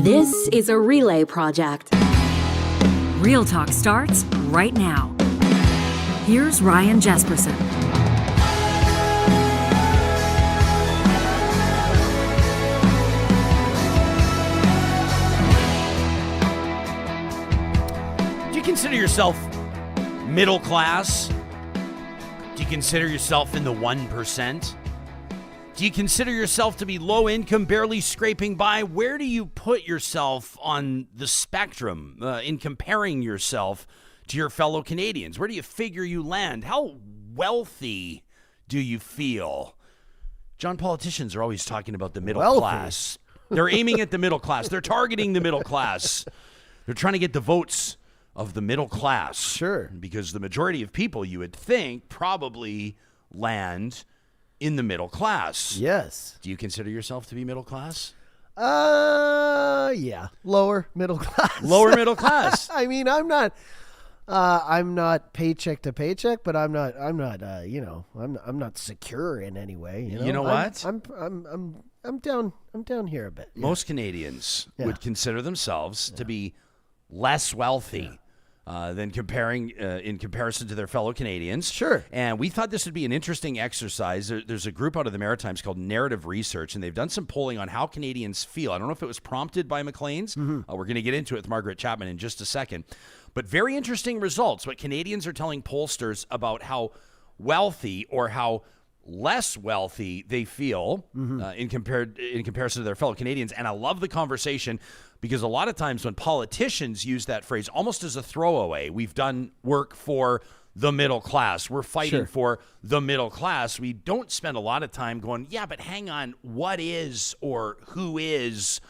This is a relay project. Real Talk starts right now. Here's Ryan Jasperson. Do you consider yourself middle class? Do you consider yourself in the 1%? Do you consider yourself to be low income, barely scraping by? Where do you put yourself on the spectrum in comparing yourself to your fellow Canadians? Where do you figure you land? How wealthy do you feel? John, politicians are always talking about the middle class. They're aiming at the middle class. They're targeting the middle class. They're trying to get the votes of the middle class. Sure. Because the majority of people, you would think, probably land in the middle class. Yes. Do you consider yourself to be middle class? Yeah. Lower middle class. Lower middle class. I mean, I'm not paycheck to paycheck, but I'm not secure in any way. You know what? I'm down here a bit. Most Canadians would consider themselves to be less wealthy than in comparison to their fellow Canadians. Sure. And we thought this would be an interesting exercise. There's a group out of the Maritimes called Narrative Research, and they've done some polling on how Canadians feel. I don't know if it was prompted by Maclean's. Mm-hmm. We're going to get into it with Margaret Chapman in just a second. But very interesting results. What Canadians are telling pollsters about how wealthy or how less wealthy they feel in comparison to their fellow Canadians. And I love the conversation because a lot of times when politicians use that phrase almost as a throwaway, we've done work for the middle class. We're fighting for the middle class. We don't spend a lot of time going, yeah, but hang on, what is or who is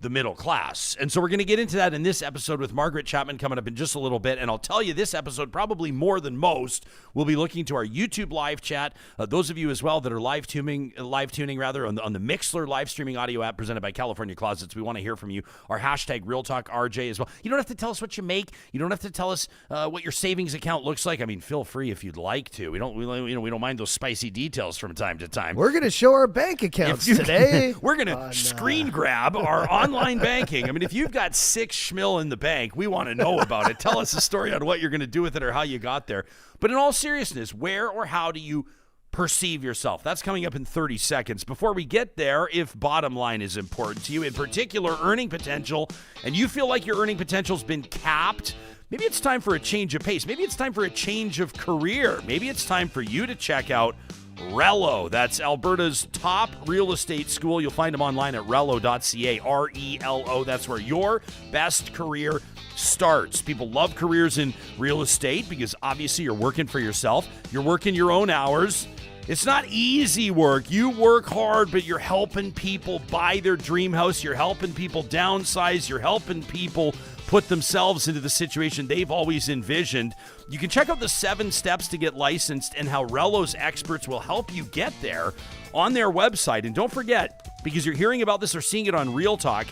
the middle class? And so we're going to get into that in this episode with Margaret Chapman coming up in just a little bit. And I'll tell you, this episode, probably more than most, we'll be looking to our YouTube live chat. Those of you as well that are live tuning on the Mixler live streaming audio app presented by California Closets. We want to hear from you. Our hashtag Real Talk RJ as well. You don't have to tell us what you make. You don't have to tell us what your savings account looks like. I mean, feel free if you'd like to. We don't mind those spicy details from time to time. We're going to show our bank accounts today. We're going to screen grab our online banking. I mean, if you've got $6 schmil in the bank, we want to know about it. Tell us a story on what you're going to do with it or how you got there. But in all seriousness, where or how do you perceive yourself? That's coming up in 30 seconds. Before we get there, if bottom line is important to you, in particular earning potential, and you feel like your earning potential's been capped, maybe it's time for a change of pace. Maybe it's time for a change of career. Maybe it's time for you to check out Relo. That's Alberta's top real estate school. You'll find them online at relo.ca, R-E-L-O. That's where your best career starts. People love careers in real estate because obviously you're working for yourself. You're working your own hours. It's not easy work. You work hard, but you're helping people buy their dream house. You're helping people downsize. You're helping people put themselves into the situation they've always envisioned. You can check out the 7 steps to get licensed and how Relo's experts will help you get there on their website. And don't forget, because you're hearing about this or seeing it on Real Talk,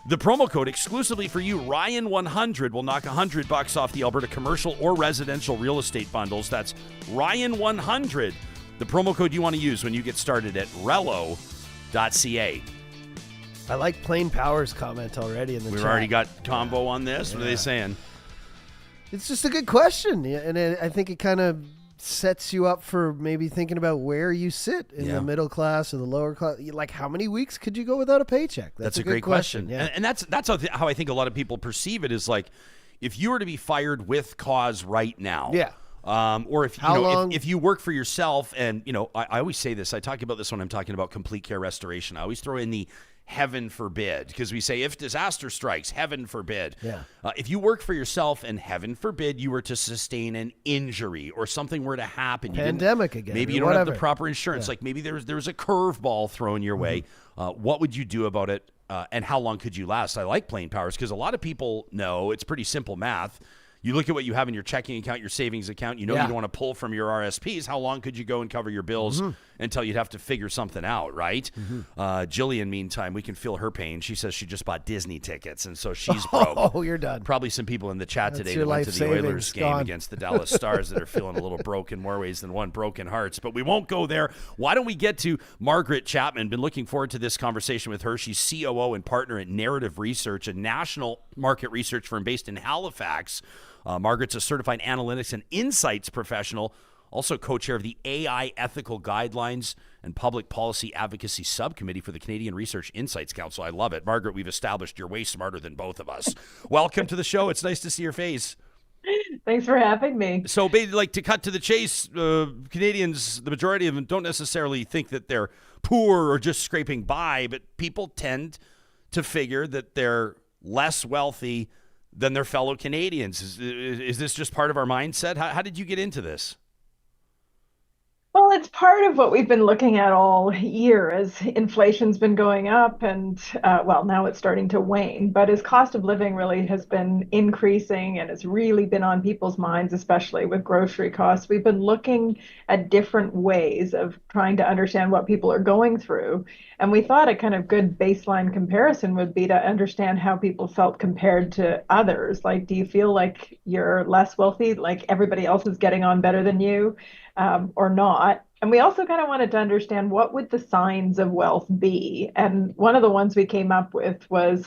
the promo code exclusively for you, Ryan100, will knock $100 off the Alberta commercial or residential real estate bundles. That's Ryan100, the promo code you want to use when you get started at relo.ca. I like Plain Power's comment already in the chat. We've already got combo on this. Yeah. What are they saying? It's just a good question, and I think it kind of sets you up for maybe thinking about where you sit in the middle class or the lower class. Like, how many weeks could you go without a paycheck? That's a great question. Yeah. And that's how I think a lot of people perceive it is like, if you were to be fired with cause right now. Yeah. Or if you work for yourself, and I always say this, I talk about this when I'm talking about complete care restoration. I always throw in the heaven forbid, because we say if disaster strikes, heaven forbid. Yeah. If you work for yourself and heaven forbid you were to sustain an injury or something were to happen, pandemic again, maybe you don't have the proper insurance, like maybe there was a curveball thrown your way. What would you do about it? And how long could you last? I like Plain Powers because a lot of people know it's pretty simple math. You look at what you have in your checking account, your savings account. You know you don't want to pull from your RSPs. How long could you go and cover your bills until you'd have to figure something out, right? Jillian, meantime, we can feel her pain. She says she just bought Disney tickets, and so she's broke. Oh, you're done. Probably some people in the chat today your that went to life the Oilers savings game gone. against the Dallas Stars that are feeling a little broken, more ways than one, broken hearts. But we won't go there. Why don't we get to Margaret Chapman? Been looking forward to this conversation with her. She's COO and partner at Narrative Research, a national market research firm based in Halifax. Margaret's a certified analytics and insights professional, also co-chair of the AI Ethical Guidelines and Public Policy Advocacy Subcommittee for the Canadian Research Insights Council. I love it. Margaret, we've established you're way smarter than both of us. Welcome to the show. It's nice to see your face. Thanks for having me. So, like, to cut to the chase, Canadians, the majority of them, don't necessarily think that they're poor or just scraping by, but people tend to figure that they're less wealthy than their fellow Canadians. Is this just part of our mindset? How did you get into this? Well, it's part of what we've been looking at all year as inflation's been going up and, now it's starting to wane. But as cost of living really has been increasing and it's really been on people's minds, especially with grocery costs, we've been looking at different ways of trying to understand what people are going through. And we thought a kind of good baseline comparison would be to understand how people felt compared to others. Like, do you feel like you're less wealthy, like everybody else is getting on better than you? Or not. And we also kind of wanted to understand what would the signs of wealth be. And one of the ones we came up with was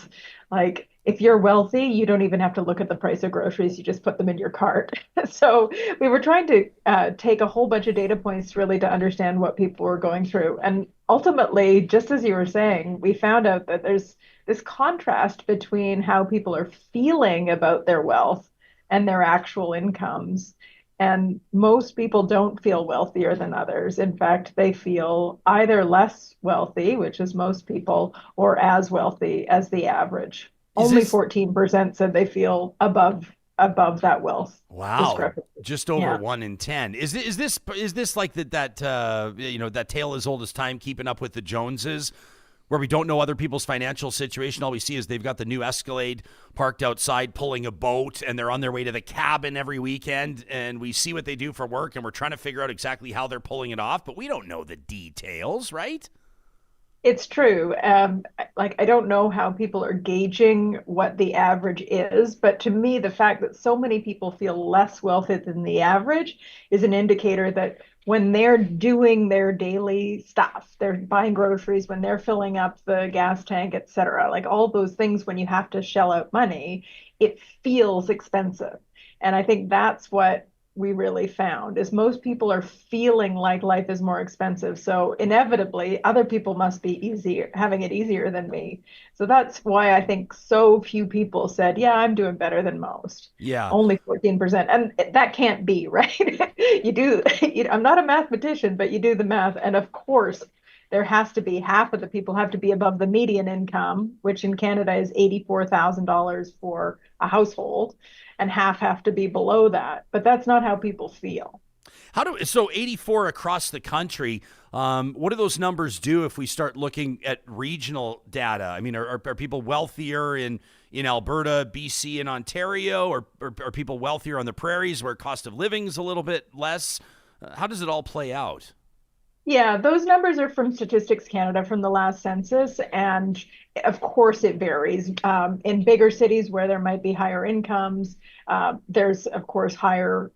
like, if you're wealthy, you don't even have to look at the price of groceries, you just put them in your cart. So we were trying to take a whole bunch of data points really to understand what people were going through. And ultimately, just as you were saying, we found out that there's this contrast between how people are feeling about their wealth and their actual incomes. And most people don't feel wealthier than others. In fact, they feel either less wealthy, which is most people, or as wealthy as the average. Only 14% said they feel above that wealth. Wow, just over 1 in 10. Is this like that tale as old as time, keeping up with the Joneses, where we don't know other people's financial situation? All we see is they've got the new Escalade parked outside pulling a boat, and they're on their way to the cabin every weekend, and we see what they do for work, and we're trying to figure out exactly how they're pulling it off, but we don't know the details, right? It's true. I don't know how people are gauging what the average is, but to me, the fact that so many people feel less wealthy than the average is an indicator that when they're doing their daily stuff, they're buying groceries, when they're filling up the gas tank, et cetera, like all those things, when you have to shell out money, it feels expensive. And I think that's what we really found is most people are feeling like life is more expensive. So inevitably, other people must be having it easier than me. So that's why I think so few people said, yeah, I'm doing better than most. Yeah. Only 14%. And that can't be, right? I'm not a mathematician, but you do the math. And of course, there has to be half of the people have to be above the median income, which in Canada is $84,000 for a household, and half have to be below that. But that's not how people feel. So 84 across the country. What do those numbers do if we start looking at regional data? I mean, are people wealthier in Alberta, BC, and Ontario, or are people wealthier on the prairies where cost of living is a little bit less? How does it all play out? Yeah, those numbers are from Statistics Canada from the last census, and of course it varies. In bigger cities where there might be higher incomes, there's of course higher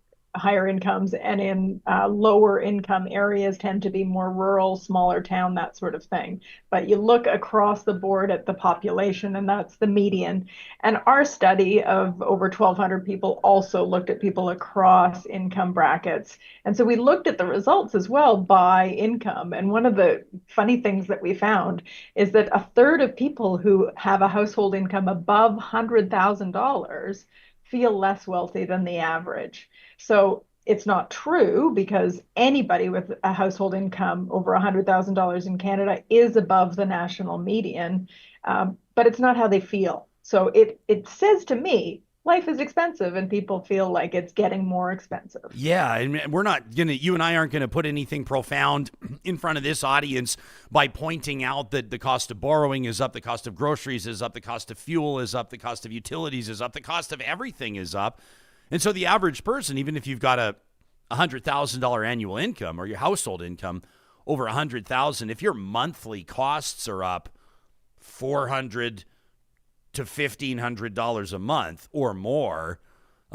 incomes, and in lower income areas tend to be more rural, smaller town, that sort of thing. But you look across the board at the population, and that's the median. And our study of over 1,200 people also looked at people across income brackets. And so we looked at the results as well by income. And one of the funny things that we found is that a third of people who have a household income above $100,000 feel less wealthy than the average. So it's not true, because anybody with a household income over $100,000 in Canada is above the national median, but it's not how they feel. So it says to me, life is expensive and people feel like it's getting more expensive. Yeah, and you and I aren't going to put anything profound in front of this audience by pointing out that the cost of borrowing is up, the cost of groceries is up, the cost of fuel is up, the cost of utilities is up, the cost of everything is up. And so the average person, even if you've got a $100,000 annual income or your household income over $100,000, if your monthly costs are up $400 to $1,500 a month or more,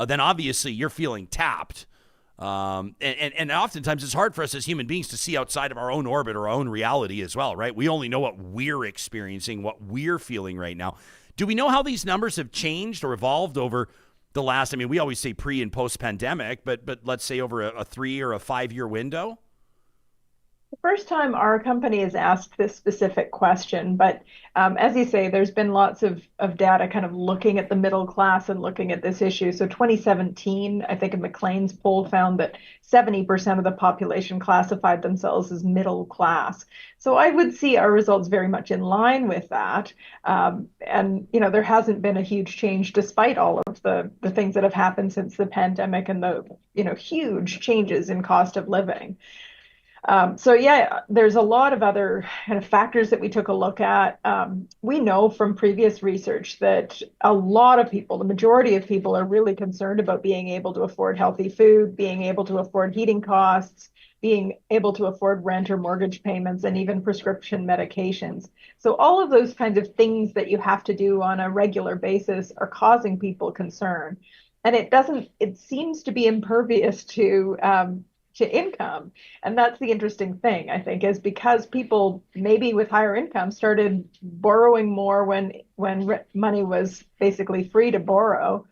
then obviously you're feeling tapped. And oftentimes it's hard for us as human beings to see outside of our own orbit or our own reality as well, right? We only know what we're experiencing, what we're feeling right now. Do we know how these numbers have changed or evolved over the last, I mean, we always say pre and post pandemic, but let's say over a 3 or a 5 year window? The first time our company has asked this specific question, but as you say, there's been lots of data kind of looking at the middle class and looking at this issue. So 2017, I think a McLean's poll found that 70% of the population classified themselves as middle class. So I would see our results very much in line with that. And, you know, there hasn't been a huge change despite all of the things that have happened since the pandemic and the, you know, huge changes in cost of living. So yeah, there's a lot of other kind of factors that we took a look at. We know from previous research that a lot of people, the majority of people, are really concerned about being able to afford healthy food, being able to afford heating costs, being able to afford rent or mortgage payments, and even prescription medications. So all of those kinds of things that you have to do on a regular basis are causing people concern. And it seems to be impervious to income. And that's the interesting thing, I think, is because people maybe with higher income started borrowing more when money was basically free to borrow.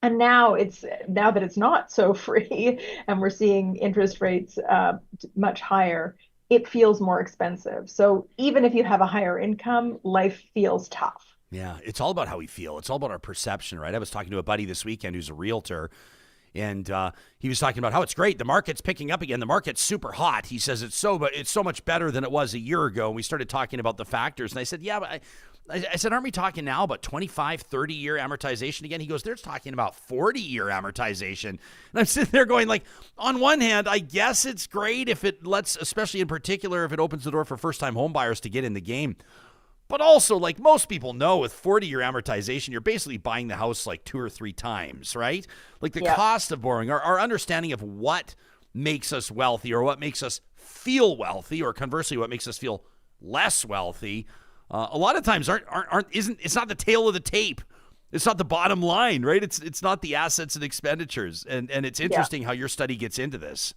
And now that it's not so free and we're seeing interest rates much higher, it feels more expensive. So even if you have a higher income, life feels tough. Yeah, it's all about how we feel. It's all about our perception, right? I was talking to a buddy this weekend who's a realtor, and he was talking about how it's great. The market's picking up again. The market's super hot. He says it's so much better than it was a year ago. And we started talking about the factors. And I said, yeah, but I said, aren't we talking now about 25, 30-year amortization again? He goes, they're talking about 40-year amortization. And I'm sitting there going, like, on one hand, I guess it's great if it lets, especially in particular, if it opens the door for first-time home buyers to get in the game. But also, like most people know, with 40-year amortization, you're basically buying the house like 2 or 3 times, right? Like the cost of borrowing, our understanding of what makes us wealthy or what makes us feel wealthy, or conversely, what makes us feel less wealthy, a lot of times it's not the tail of the tape. It's not the bottom line, right? It's not the assets and expenditures. And it's interesting how your study gets into this.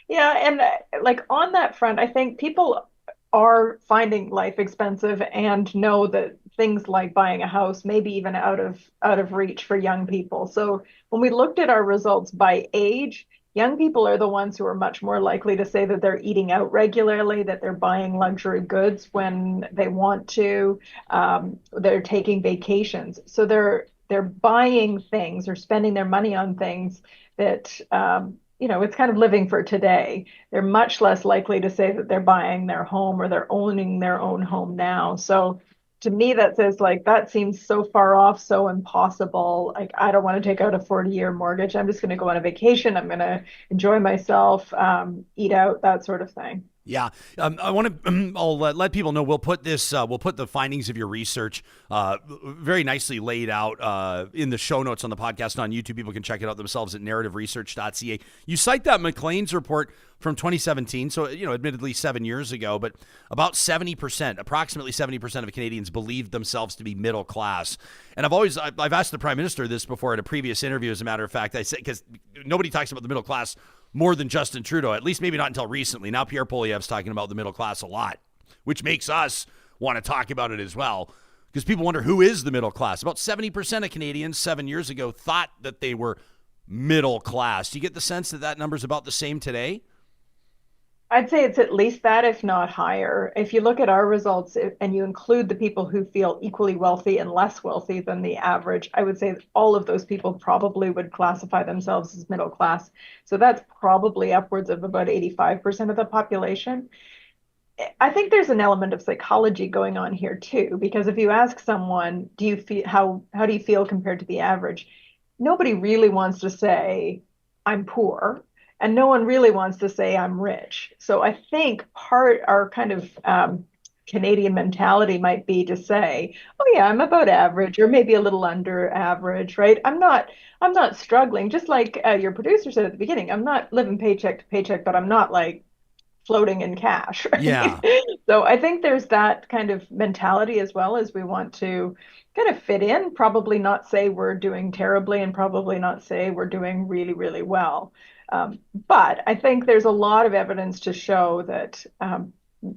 Yeah, and like on that front, I think people are finding life expensive and know that things like buying a house may be even out of reach for young people. So when we looked at our results by age, young people are the ones who are much more likely to say that they're eating out regularly, that they're buying luxury goods when they want to, they're taking vacations. So they're buying things or spending their money on things that it's kind of living for today. They're much less likely to say that they're buying their home or they're owning their own home now. So to me, that says, like, that seems so far off, so impossible. Like, I don't want to take out a 40-year mortgage. I'm just going to go on a vacation. I'm going to enjoy myself, eat out, that sort of thing. Yeah, I want to. I'll let people know. We'll put this. We'll put the findings of your research, very nicely laid out in the show notes on the podcast on YouTube. People can check it out themselves at narrativeresearch.ca. You cite that McLean's report from 2017, so admittedly 7 years ago, but about 70%, approximately 70% of Canadians believed themselves to be middle class. And I've asked the Prime Minister this before at a previous interview. As a matter of fact, I said, because nobody talks about the middle class more than Justin Trudeau, at least maybe not until recently. Now Pierre Poilievre's talking about the middle class a lot, which makes us want to talk about it as well, because people wonder, who is the middle class? About 70% of Canadians 7 years ago thought that they were middle class. Do you get the sense that that number's about the same today? I'd say it's at least that, if not higher. If you look at our results and you include the people who feel equally wealthy and less wealthy than the average, I would say that all of those people probably would classify themselves as middle class. So that's probably upwards of about 85% of the population. I think there's an element of psychology going on here too, because if you ask someone, do you feel how do you feel compared to the average? Nobody really wants to say, I'm poor. And no one really wants to say I'm rich. So I think our kind of Canadian mentality might be to say, oh yeah, I'm about average or maybe a little under average, right? I'm not struggling. Just like your producer said at the beginning, I'm not living paycheck to paycheck, but I'm not like floating in cash, right? Yeah. So I think there's that kind of mentality as well, as we want to kind of fit in, probably not say we're doing terribly and probably not say we're doing really, really well. But I think there's a lot of evidence to show that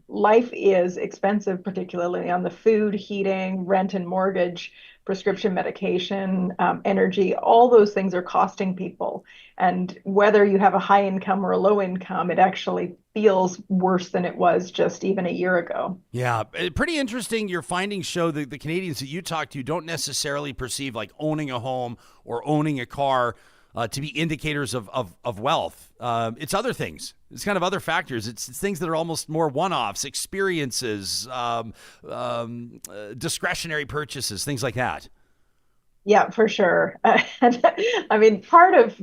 life is expensive, particularly on the food, heating, rent and mortgage, prescription medication, energy. All those things are costing people. And whether you have a high income or a low income, it actually feels worse than it was just even a year ago. Yeah, pretty interesting. Your findings show that the Canadians that you talk to don't necessarily perceive like owning a home or owning a car to be indicators of wealth. It's other things. It's kind of other factors. It's things that are almost more one-offs, experiences, discretionary purchases, things like that. Yeah, for sure. And I mean, part of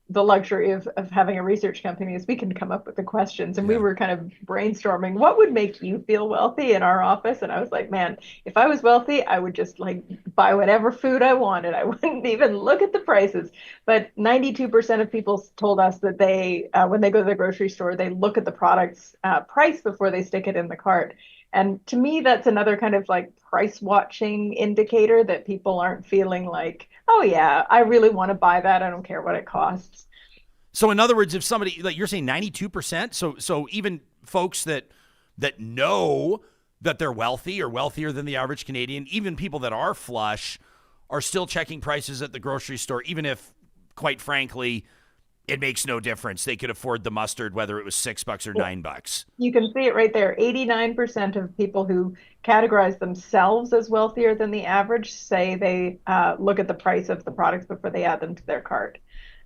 the luxury of having a research company is we can come up with the questions. And we were kind of brainstorming what would make you feel wealthy in our office. And I was like, man, if I was wealthy, I would just like buy whatever food I wanted. I wouldn't even look at the prices. But 92% of people told us that they, when they go to the grocery store, they look at the product's price before they stick it in the cart. And to me, that's another kind of like price watching indicator that people aren't feeling like, oh yeah, I really want to buy that. I don't care what it costs. So in other words, if somebody, like you're saying 92%, so even folks that know that they're wealthy or wealthier than the average Canadian, even people that are flush are still checking prices at the grocery store, even if, quite frankly, it makes no difference. They could afford the mustard, whether it was $6 or $9. You can see it right there. 89% of people who categorize themselves as wealthier than the average say they look at the price of the products before they add them to their cart.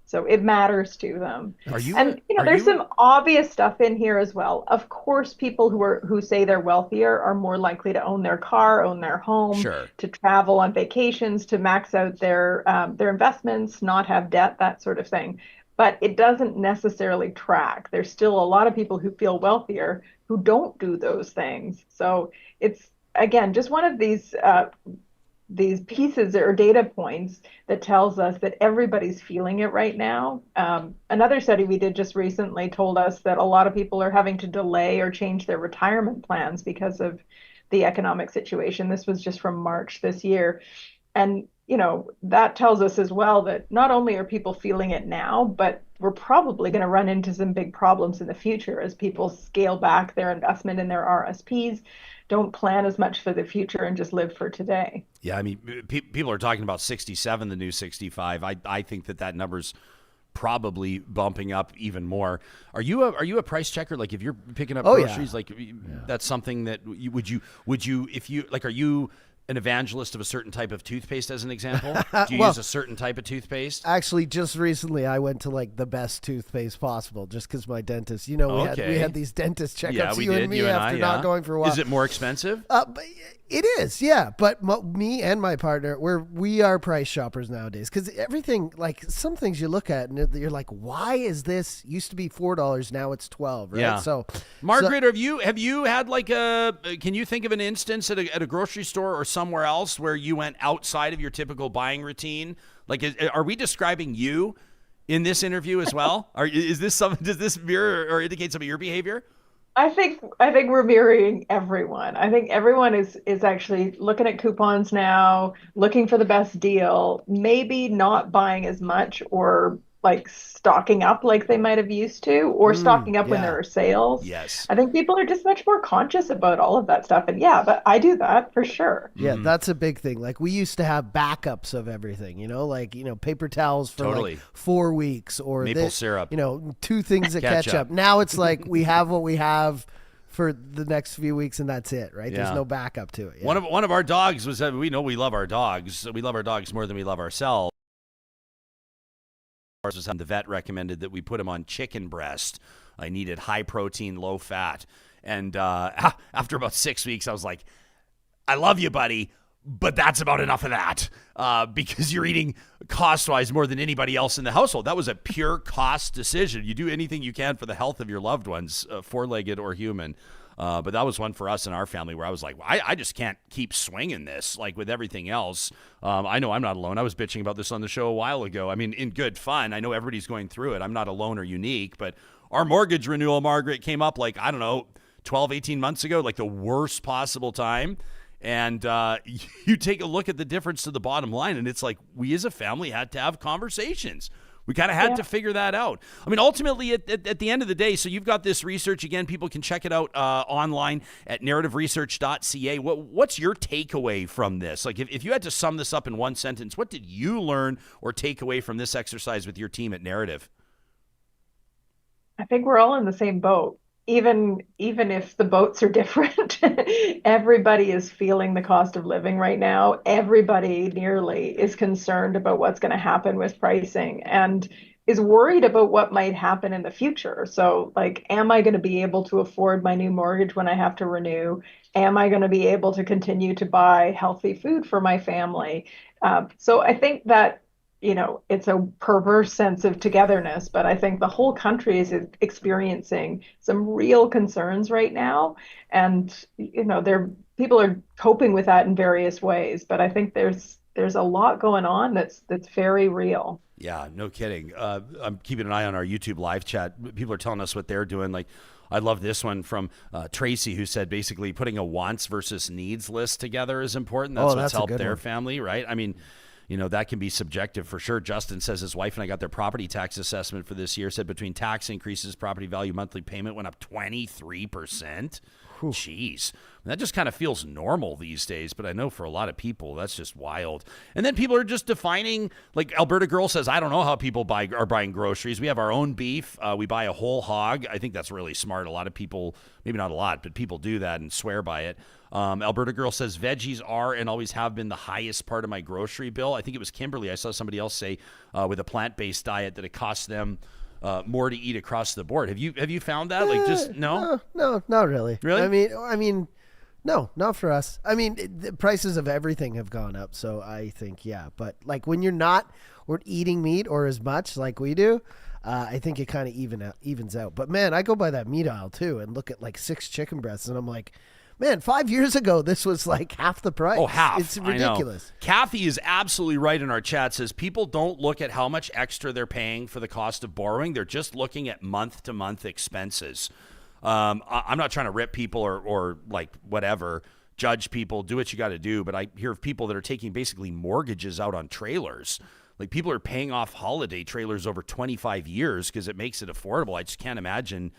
So it matters to them. There's some obvious stuff in here as well. Of course, people who say they're wealthier are more likely to own their car, own their home, to travel on vacations, to max out their investments, not have debt, that sort of thing. But it doesn't necessarily track. There's still a lot of people who feel wealthier who don't do those things. So it's, again, just one of these pieces or data points that tells us that everybody's feeling it right now. Another study we did just recently told us that a lot of people are having to delay or change their retirement plans because of the economic situation. This was just from March this year. And that tells us as well that not only are people feeling it now, but we're probably going to run into some big problems in the future as people scale back their investment in their RSPs, don't plan as much for the future, and just live for today. Yeah, I mean, people are talking about 67, the new 65. I think that number's probably bumping up even more. Are you a price checker? Like if you're picking up groceries, like that's something that would you if you like, are you an evangelist of a certain type of toothpaste, as an example? Do you use a certain type of toothpaste? Actually, just recently I went to like the best toothpaste possible just because my dentist, we had these dentist checkups, and me, after not going for a while. Is it more expensive? But it is, yeah. But me and my partner, we are price shoppers nowadays because everything, like some things you look at and you're like, why is this used to be $4, now it's $12, right? Yeah. So, Margaret, have you had like can you think of an instance at a grocery store or somewhere else where you went outside of your typical buying routine? Like, are we describing you in this interview as well? Does this mirror or indicate some of your behavior? I think we're mirroring everyone. I think everyone is actually looking at coupons now, looking for the best deal, maybe not buying as much or like stocking up like they might have used to, or stocking up when there are sales. Yes. I think people are just much more conscious about all of that stuff. And but I do that for sure. Yeah, that's a big thing. Like we used to have backups of everything, paper towels for like 4 weeks, or maple syrup, 2 things of ketchup. Now it's like we have what we have for the next few weeks, and that's it, right? There's no backup to it. Yeah. One of our dogs was, we know we love our dogs. We love our dogs more than we love ourselves. The vet recommended that we put him on chicken breast. I needed high protein, low fat. And after about 6 weeks, I was like, I love you, buddy, but that's about enough of that because you're eating cost-wise more than anybody else in the household. That was a pure cost decision. You do anything you can for the health of your loved ones, four-legged or human. But that was one for us in our family where I was like, I just can't keep swinging this like with everything else. I know I'm not alone. I was bitching about this on the show a while ago. I mean, in good fun. I know everybody's going through it. I'm not alone or unique, but our mortgage renewal, Margaret, came up like, I don't know, 12, 18 months ago, like the worst possible time. And you take a look at the difference to the bottom line, and it's like we as a family had to have conversations. We kind of had to figure that out. I mean, ultimately, at the end of the day, so you've got this research. Again, people can check it out online at narrativeresearch.ca. What's your takeaway from this? Like, if you had to sum this up in one sentence, what did you learn or take away from this exercise with your team at Narrative? I think we're all in the same boat. Even if the boats are different, everybody is feeling the cost of living right now. Everybody nearly is concerned about what's going to happen with pricing and is worried about what might happen in the future. So, like, am I going to be able to afford my new mortgage when I have to renew? Am I going to be able to continue to buy healthy food for my family? So I think that it's a perverse sense of togetherness, but I think the whole country is experiencing some real concerns right now. And, people are coping with that in various ways, but I think there's a lot going on that's very real. Yeah, no kidding. I'm keeping an eye on our YouTube live chat. People are telling us what they're doing. Like, I love this one from Tracy, who said basically putting a wants versus needs list together is important. That's what's helped their family, right? I mean, that can be subjective for sure. Justin says his wife and I got their property tax assessment for this year. Said between tax increases, property value monthly payment went up 23%. Whew. Jeez. That just kind of feels normal these days, but I know for a lot of people, that's just wild. And then people are just defining, like Alberta Girl says, I don't know how people are buying groceries. We have our own beef. We buy a whole hog. I think that's really smart. A lot of people, maybe not a lot, but people do that and swear by it. Alberta Girl says veggies are and always have been the highest part of my grocery bill. I think it was Kimberly. I saw somebody else say with a plant-based diet that it costs them more to eat across the board. Have you found that? Like, just no, not really. Really? I mean, no, not for us. I mean, the prices of everything have gone up, so I think but like when we're eating meat or as much like we do. I think it kind of evens out. But man, I go by that meat aisle too and look at like 6 chicken breasts, and I'm like, man, 5 years ago, this was like half the price. Oh, half. It's ridiculous. Kathy is absolutely right in our chat. Says people don't look at how much extra they're paying for the cost of borrowing. They're just looking at month-to-month expenses. I'm not trying to rip people or like whatever, judge people, do what you got to do. But I hear of people that are taking basically mortgages out on trailers. Like people are paying off holiday trailers over 25 years because it makes it affordable. I just can't imagine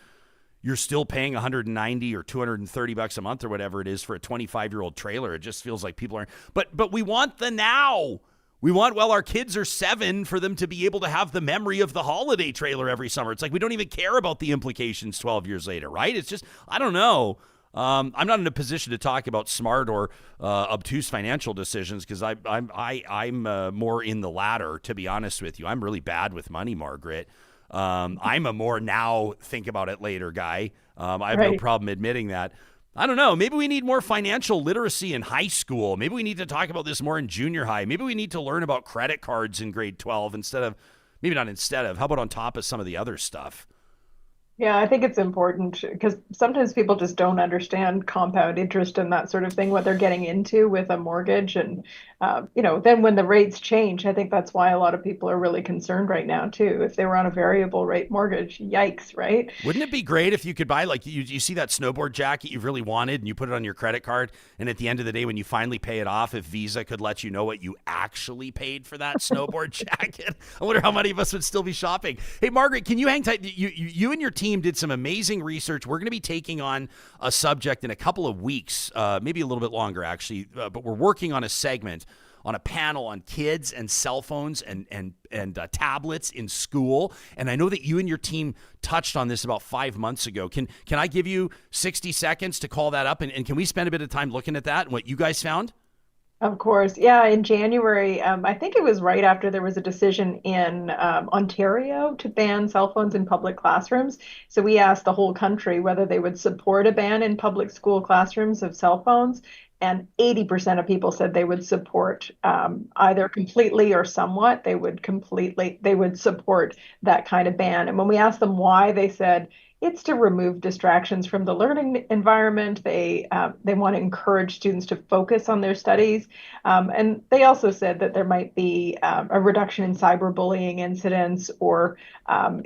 you're still paying $190 or $230 a month or whatever it is for a 25-year-old trailer. It just feels like people aren't. But we want the now. We want, our kids are 7 for them to be able to have the memory of the holiday trailer every summer. It's like we don't even care about the implications 12 years later, right? It's just, I don't know. I'm not in a position to talk about smart or obtuse financial decisions because I'm more in the latter, to be honest with you. I'm really bad with money, Margaret. I'm a more now think about it later guy. I have no problem admitting that. I don't know. Maybe we need more financial literacy in high school. Maybe we need to talk about this more in junior high. Maybe we need to learn about credit cards in grade 12 how about on top of some of the other stuff? Yeah, I think it's important because sometimes people just don't understand compound interest and that sort of thing, what they're getting into with a mortgage. And, then when the rates change, I think that's why a lot of people are really concerned right now, too. If they were on a variable rate mortgage, yikes, right? Wouldn't it be great if you could buy, like, you see that snowboard jacket you've really wanted and you put it on your credit card, and at the end of the day, when you finally pay it off, if Visa could let you know what you actually paid for that snowboard jacket? I wonder how many of us would still be shopping. Hey, Margaret, can you hang tight? You and your team did some amazing research. We're going to be taking on a subject in a couple of weeks, maybe a little bit longer, actually, but we're working on a segment on a panel on kids and cell phones and tablets in school. And I know that you and your team touched on this about 5 months ago. Can I give you 60 seconds to call that up? And can we spend a bit of time looking at that and what you guys found? Of course. Yeah. In January, I think it was right after there was a decision in Ontario to ban cell phones in public classrooms. So we asked the whole country whether they would support a ban in public school classrooms of cell phones. And 80% of people said they would support either completely or somewhat. They would support that kind of ban. And when we asked them why, they said It's to remove distractions from the learning environment. They want to encourage students to focus on their studies. And they also said that there might be a reduction in cyberbullying incidents, or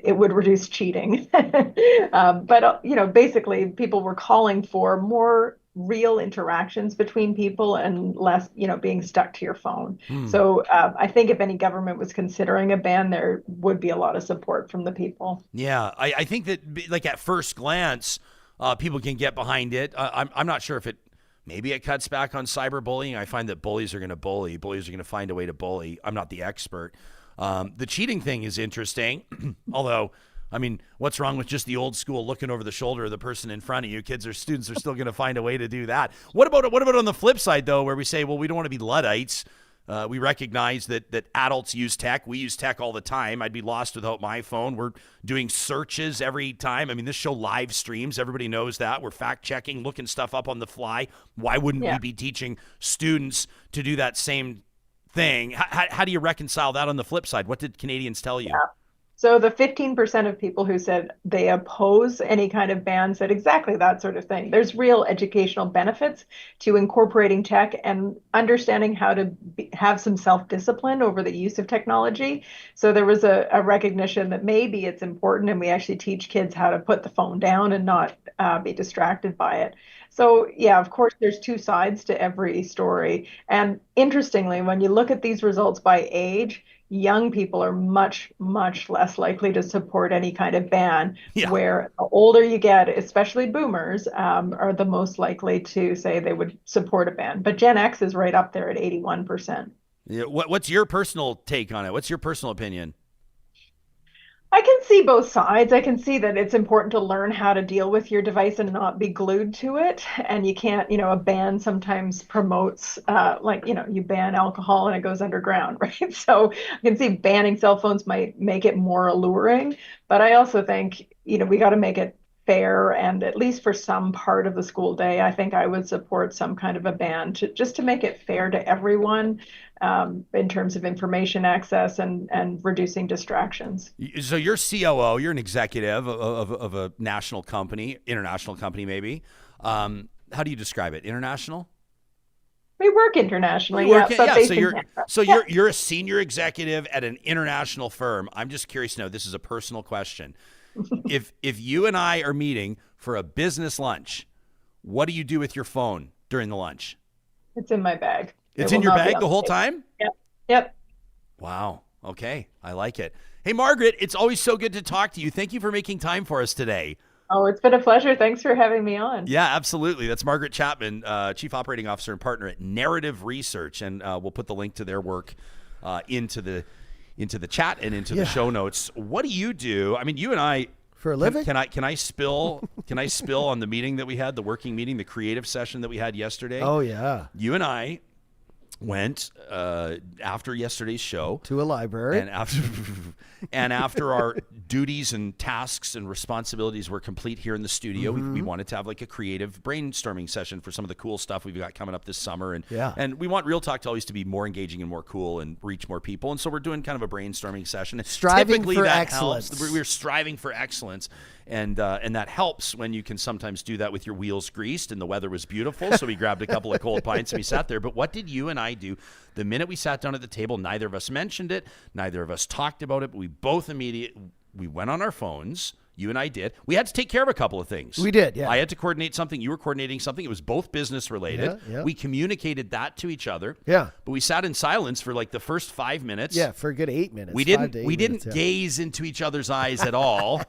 it would reduce cheating. But basically, people were calling for more real interactions between people and less, being stuck to your phone. So I think if any government was considering a ban, there would be a lot of support from the people. Yeah, I think that, like, at first glance, people can get behind it. I'm not sure if maybe it cuts back on cyberbullying. I find that bullies are going to bully. Bullies are going to find a way to bully. I'm not the expert. The cheating thing is interesting, although, I mean, what's wrong with just the old school looking over the shoulder of the person in front of you? Kids or students are still going to find a way to do that. What about on the flip side, though, where we say, well, we don't want to be Luddites. We recognize that adults use tech. We use tech all the time. I'd be lost without my phone. We're doing searches every time. I mean, this show live streams. Everybody knows that. We're fact-checking, looking stuff up on the fly. Why wouldn't we be teaching students to do that same thing? How do you reconcile that on the flip side? What did Canadians tell you? Yeah. So the 15% of people who said they oppose any kind of ban said exactly that sort of thing. There's real educational benefits to incorporating tech and understanding how to have some self-discipline over the use of technology. So there was a recognition that maybe it's important, and we actually teach kids how to put the phone down and not be distracted by it. So, yeah, of course, there's two sides to every story. And interestingly, when you look at these results by age, young people are much, much less likely to support any kind of ban, where the older you get, especially boomers, are the most likely to say they would support a ban. But Gen X is right up there at 81%. Yeah, what's your personal take on it? What's your personal opinion? I can see both sides. I can see that it's important to learn how to deal with your device and not be glued to it. And you can't, a ban sometimes promotes, you ban alcohol and it goes underground, right? So I can see banning cell phones might make it more alluring. But I also think, we got to make it fair, and at least for some part of the school day, I think I would support some kind of a ban just to make it fair to everyone, in terms of information access and reducing distractions. So you're COO, you're an executive of a national company, international company maybe. How do you describe it? International? We work internationally. You're a senior executive at an international firm. I'm just curious to know, this is a personal question. If you and I are meeting for a business lunch, what do you do with your phone during the lunch? It's in my bag. It's in your bag the whole time? Yep. Wow. Okay. I like it. Hey, Margaret, it's always so good to talk to you. Thank you for making time for us today. Oh, it's been a pleasure. Thanks for having me on. Yeah, absolutely. That's Margaret Chapman, Chief Operating Officer and Partner at Narrative Research. And we'll put the link to their work into the chat and into the show notes. What do you do? I mean, you and I, for a living. Can I spill on the meeting that we had, the working meeting, the creative session that we had yesterday? Oh yeah. You and I went after yesterday's show to a library, and after our duties and tasks and responsibilities were complete here in the studio, we wanted to have like a creative brainstorming session for some of the cool stuff we've got coming up this summer, and we want Real Talk to always to be more engaging and more cool and reach more people, and so we're doing kind of a brainstorming session. Striving Typically, for that excellence. Helps. We're striving for excellence. And that helps when you can sometimes do that with your wheels greased, and the weather was beautiful, so we grabbed a couple of cold pints and we sat there. But what did you and I do? The minute we sat down at the table, neither of us mentioned it, neither of us talked about it, but we both we went on our phones. You and I did. We had to take care of a couple of things. We did, yeah. I had to coordinate something. You were coordinating something. It was both business related. Yeah. We communicated that to each other. Yeah. But we sat in silence for like the first 5 minutes. Yeah, for a good 8 minutes. We didn't gaze into each other's eyes at all.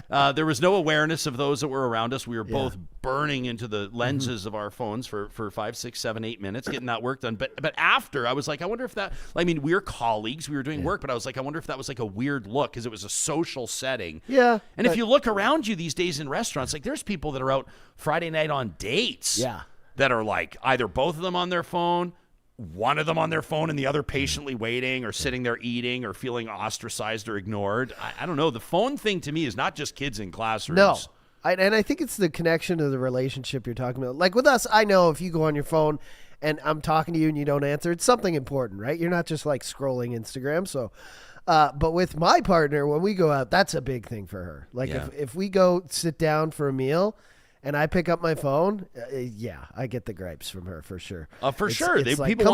There was no awareness of those that were around us. We were both burning into the lenses of our phones for 5, 6, 7, 8 minutes, getting that work done. But after, I was like, I wonder if that, I mean, we were colleagues, we were doing work, but I was like, I wonder if that was like a weird look, because it was a social setting. Yeah. And if you look around you these days in restaurants, like there's people that are out Friday night on dates. Yeah. That are like either both of them on their phone, one of them on their phone and the other patiently waiting or sitting there eating or feeling ostracized or ignored. I don't know. The phone thing to me is not just kids in classrooms. No. And I think it's the connection to the relationship you're talking about. Like with us, I know if you go on your phone and I'm talking to you and you don't answer, it's something important, right? You're not just like scrolling Instagram. So, but with my partner, when we go out, that's a big thing for her. Like if we go sit down for a meal and I pick up my phone, I get the gripes from her for sure. It's like, people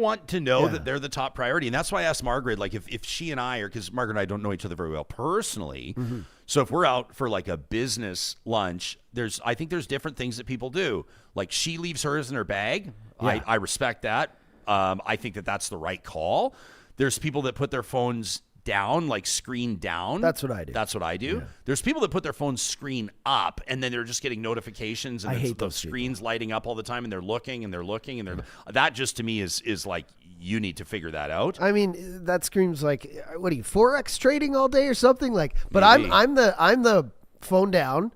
want to know that they're the top priority. And that's why I asked Margaret, like if she and I are, because Margaret and I don't know each other very well personally. Mm-hmm. So if we're out for like a business lunch, I think there's different things that people do. Like she leaves hers in her bag. Yeah. I respect that. I think that's the right call. There's people that put their phones down, like screen down. That's what I do. That's what I do. Yeah. There's people that put their phone screen up and then they're just getting notifications and the screen's lighting up all the time and they're looking and they're looking and that just to me is like, you need to figure that out. I mean, that screams like, what are you, Forex trading all day or something? Like, but I'm the phone down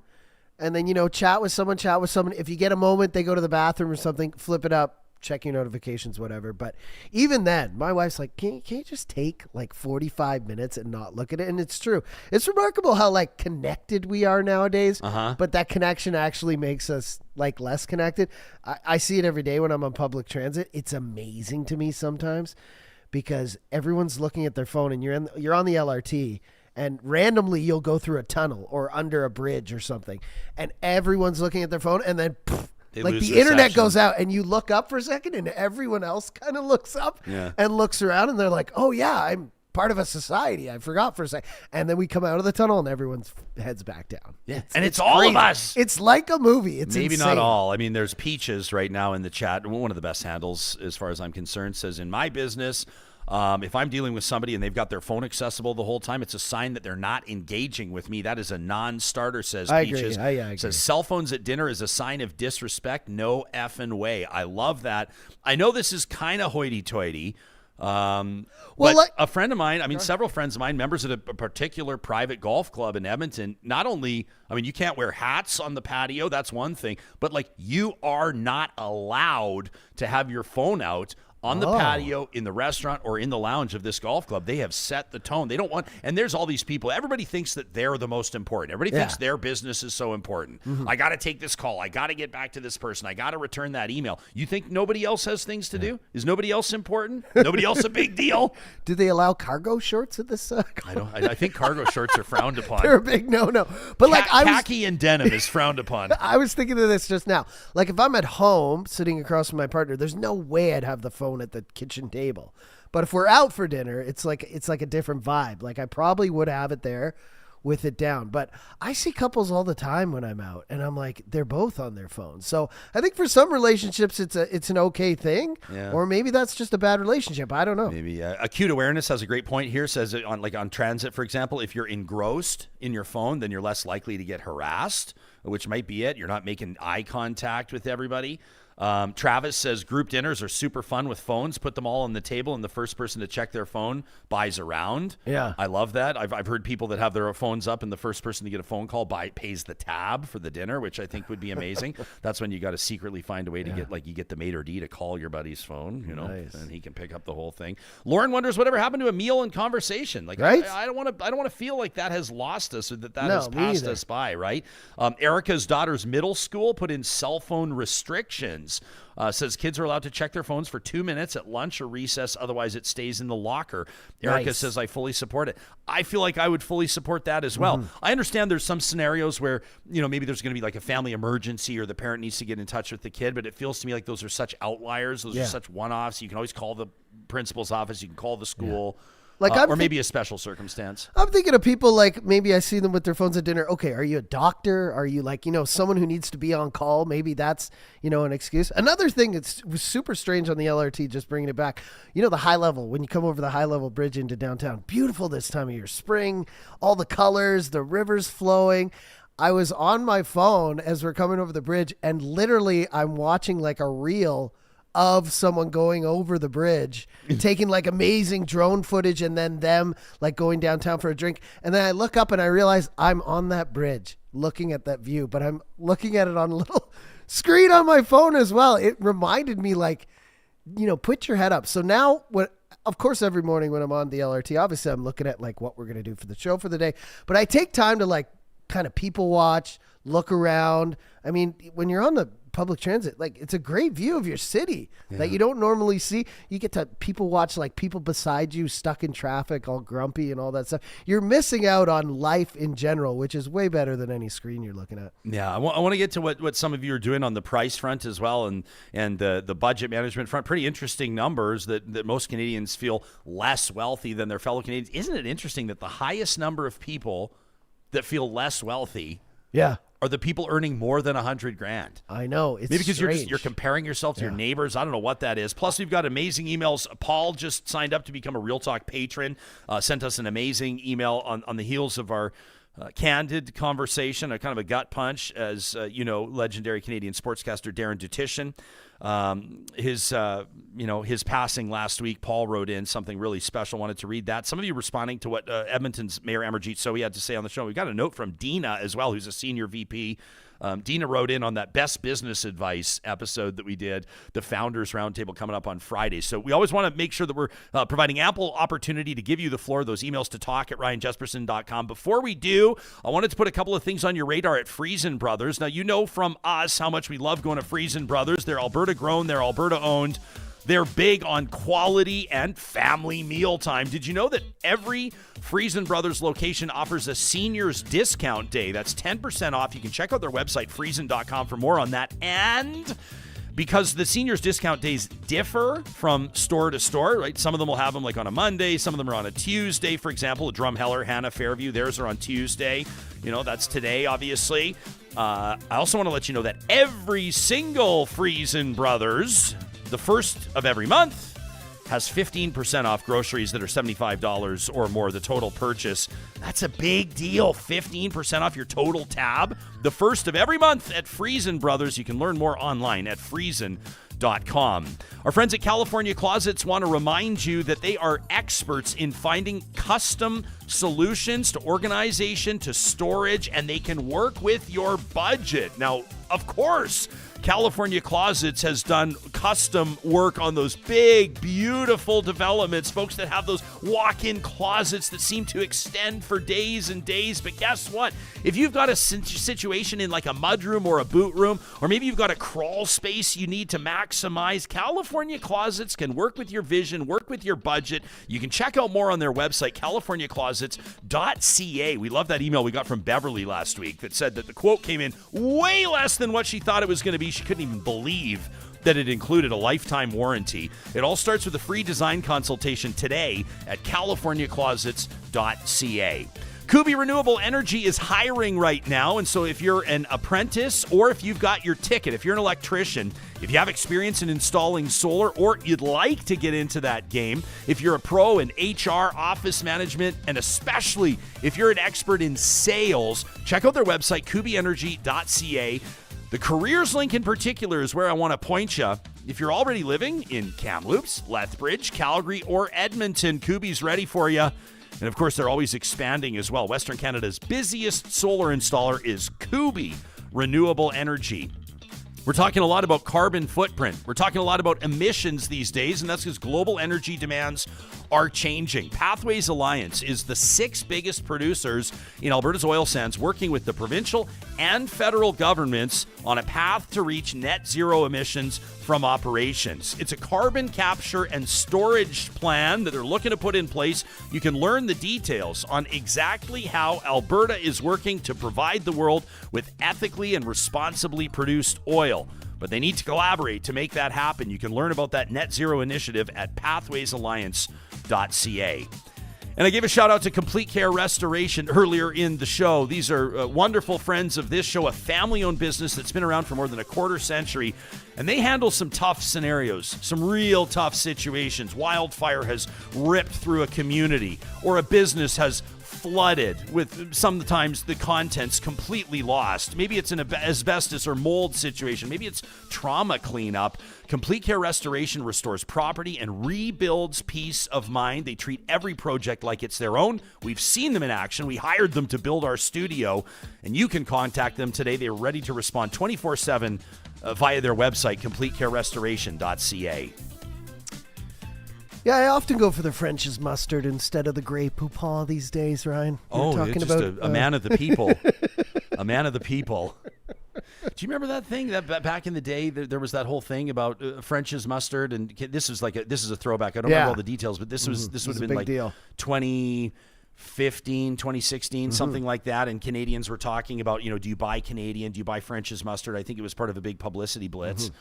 and then, chat with someone. If you get a moment, they go to the bathroom or something, flip it up. Check your notifications, whatever. But even then, my wife's like, can you just take like 45 minutes and not look at it? And it's true. It's remarkable how like connected we are nowadays, but that connection actually makes us like less connected. I see it every day when I'm on public transit. It's amazing to me sometimes because everyone's looking at their phone and you're on the LRT and randomly you'll go through a tunnel or under a bridge or something and everyone's looking at their phone and then like the internet goes out and you look up for a second and everyone else kind of looks up and looks around and they're like, oh yeah, I'm part of a society. I forgot for a second. And then we come out of the tunnel and everyone's heads back down. Yeah. It's all crazy. Of us. It's like a movie. It's maybe insane. Not all. I mean, there's Peaches right now in the chat. One of the best handles as far as I'm concerned says in my business, if I'm dealing with somebody and they've got their phone accessible the whole time, it's a sign that they're not engaging with me. That is a non-starter, says Peaches. I agree. Says cell phones at dinner is a sign of disrespect. No effing way. I love that. I know this is kind of hoity-toity. But a friend of mine, several friends of mine, members of a particular private golf club in Edmonton, not only, you can't wear hats on the patio. That's one thing. But like you are not allowed to have your phone out on the patio, in the restaurant, or in the lounge of this golf club. They have set the tone. They don't want, and there's all these people. Everybody thinks that they're the most important. Everybody thinks their business is so important. Mm-hmm. I got to take this call. I got to get back to this person. I got to return that email. You think nobody else has things to do? Is nobody else important? Nobody else a big deal? Do they allow cargo shorts at this? I think cargo shorts are frowned upon. They're a big no. But khaki and denim is frowned upon. I was thinking of this just now. Like if I'm at home sitting across from my partner, there's no way I'd have the phone at the kitchen table. But if we're out for dinner, it's like a different vibe. Like I probably would have it there with it down. But I see couples all the time when I'm out and I'm like, they're both on their phones. So I think for some relationships it's an okay thing. Yeah. Or maybe that's just a bad relationship. I don't know. Maybe Acute Awareness has a great point here. Says on transit, for example, if you're engrossed in your phone, then you're less likely to get harassed, which might be it. You're not making eye contact with everybody. Travis says group dinners are super fun with phones. Put them all on the table, and the first person to check their phone buys a round. Yeah, I love that. I've heard people that have their phones up, and the first person to get a phone call pays the tab for the dinner, which I think would be amazing. That's when you got to secretly find a way to get the maitre d' to call your buddy's phone, nice. And he can pick up the whole thing. Lauren wonders whatever happened to a meal and conversation. Like, right? I don't want to feel like that has lost us or that has passed us by. Right? Erica's daughter's middle school put in cell phone restrictions. Says kids are allowed to check their phones for 2 minutes at lunch or recess. Otherwise, it stays in the locker. Erica says, I fully support it. I feel like I would fully support that as well. Mm-hmm. I understand there's some scenarios where, maybe there's going to be like a family emergency or the parent needs to get in touch with the kid, but it feels to me like those are such outliers. Those are such one-offs. You can always call the principal's office. You can call the school. Yeah. Or maybe a special circumstance. I'm thinking of people like maybe I see them with their phones at dinner. Okay, are you a doctor? Are you like, someone who needs to be on call? Maybe that's, an excuse. Another thing that's super strange on the LRT, just bringing it back, the high level, when you come over the high level bridge into downtown, beautiful this time of year, spring, all the colors, the rivers flowing. I was on my phone as we're coming over the bridge and literally I'm watching like a reel of someone going over the bridge, taking like amazing drone footage and then them like going downtown for a drink. And then I look up and I realize I'm on that bridge looking at that view, but I'm looking at it on a little screen on my phone as well. It reminded me like, put your head up. So now of course, every morning when I'm on the LRT, obviously I'm looking at like what we're going to do for the show for the day, but I take time to like kind of people watch, look around. I mean, when you're on the public transit. Like, it's a great view of your city that you don't normally see. You get to people watch, like, people beside you stuck in traffic, all grumpy and all that stuff. You're missing out on life in general, which is way better than any screen you're looking at. Yeah, I want to get to what some of you are doing on the price front as well, and the budget management front. Pretty interesting numbers that most Canadians feel less wealthy than their fellow Canadians. Isn't it interesting that the highest number of people that feel less wealthy are the people earning more than $100,000? I know. It's maybe because strange. you're comparing yourself to your neighbors. I don't know what that is. Plus, we've got amazing emails. Paul just signed up to become a Real Talk patron. Sent us an amazing email on the heels of our candid conversation, a kind of a gut punch, as legendary Canadian sportscaster Darren Dutchyshen. His passing last week. Paul wrote in something really special. Wanted to read that. Some of you responding to what Edmonton's Mayor Amarjeet Sohi had to say on the show. We got a note from Deena as well, who's a senior VP. Deena wrote in on that best business advice episode that we did, the Founders Roundtable, coming up on Friday. So we always want to make sure that we're providing ample opportunity to give you the floor, those emails to talk@ryanjesperson.com. Before we do, I wanted to put a couple of things on your radar at Friesen Brothers. Now, you know from us how much we love going to Friesen Brothers. They're Alberta grown, they're Alberta owned. They're big on quality and family mealtime. Did you know that every Friesen Brothers location offers a seniors discount day? That's 10% off. You can check out their website, friesen.com, for more on that. And because the seniors discount days differ from store to store, right? Some of them will have them like on a Monday. Some of them are on a Tuesday. For example, Drumheller, Hannah, Fairview, theirs are on Tuesday. That's today, obviously. I also want to let you know that every single Friesen Brothers, the first of every month, has 15% off groceries that are $75 or more, the total purchase. That's a big deal. 15% off your total tab. The first of every month at Friesen Brothers. You can learn more online at friesen.com. Our friends at California Closets want to remind you that they are experts in finding custom solutions to organization, to storage, and they can work with your budget. Now, of course, California Closets has done custom work on those big, beautiful developments, folks that have those walk-in closets that seem to extend for days and days. But guess what? If you've got a situation in like a mudroom or a boot room, or maybe you've got a crawl space you need to maximize, California Closets can work with your vision, work with your budget. You can check out more on their website, californiaclosets.ca. We love that email we got from Beverly last week that said that the quote came in way less than what she thought it was going to be. She couldn't even believe that it included a lifetime warranty. It all starts with a free design consultation today at californiaclosets.ca. Kubi Renewable Energy is hiring right now, and so if you're an apprentice or if you've got your ticket, if you're an electrician, if you have experience in installing solar or you'd like to get into that game, if you're a pro in HR, office management, and especially if you're an expert in sales, check out their website, kubienergy.ca. The careers link in particular is where I want to point you. If you're already living in Kamloops, Lethbridge, Calgary, or Edmonton, Kubi's ready for you. And of course, they're always expanding as well. Western Canada's busiest solar installer is Kubi Renewable Energy. We're talking a lot about carbon footprint. We're talking a lot about emissions these days, and that's because global energy demands are changing. Pathways Alliance is the 6th biggest producers in Alberta's oil sands, working with the provincial and federal governments on a path to reach net zero emissions from operations. It's a carbon capture and storage plan that they're looking to put in place. You can learn the details on exactly how Alberta is working to provide the world with ethically and responsibly produced oil. But they need to collaborate to make that happen. You can learn about that net zero initiative at pathwaysalliance.ca. And I gave a shout out to Complete Care Restoration earlier in the show. These are wonderful friends of this show, a family-owned business that's been around for more than a quarter century. And they handle some tough scenarios, some real tough situations. Wildfire has ripped through a community, or a business has flooded with sometimes the contents completely lost. Maybe it's an asbestos or mold situation. Maybe it's trauma cleanup. Complete Care Restoration restores property and rebuilds peace of mind. They treat every project like it's their own. We've seen them in action. We hired them to build our studio, and you can contact them today. They're ready to respond 24/7 via their website, completecarerestoration.ca. Yeah, I often go for the French's mustard instead of the Grey Poupon these days, Ryan. You're just a man of the people. A man of the people. Do you remember that thing that back in the day there was that whole thing about French's mustard, and this is a throwback. I don't remember all the details, but this would have been like deal. 2015, 2016, something like that. And Canadians were talking about, do you buy Canadian? Do you buy French's mustard? I think it was part of a big publicity blitz.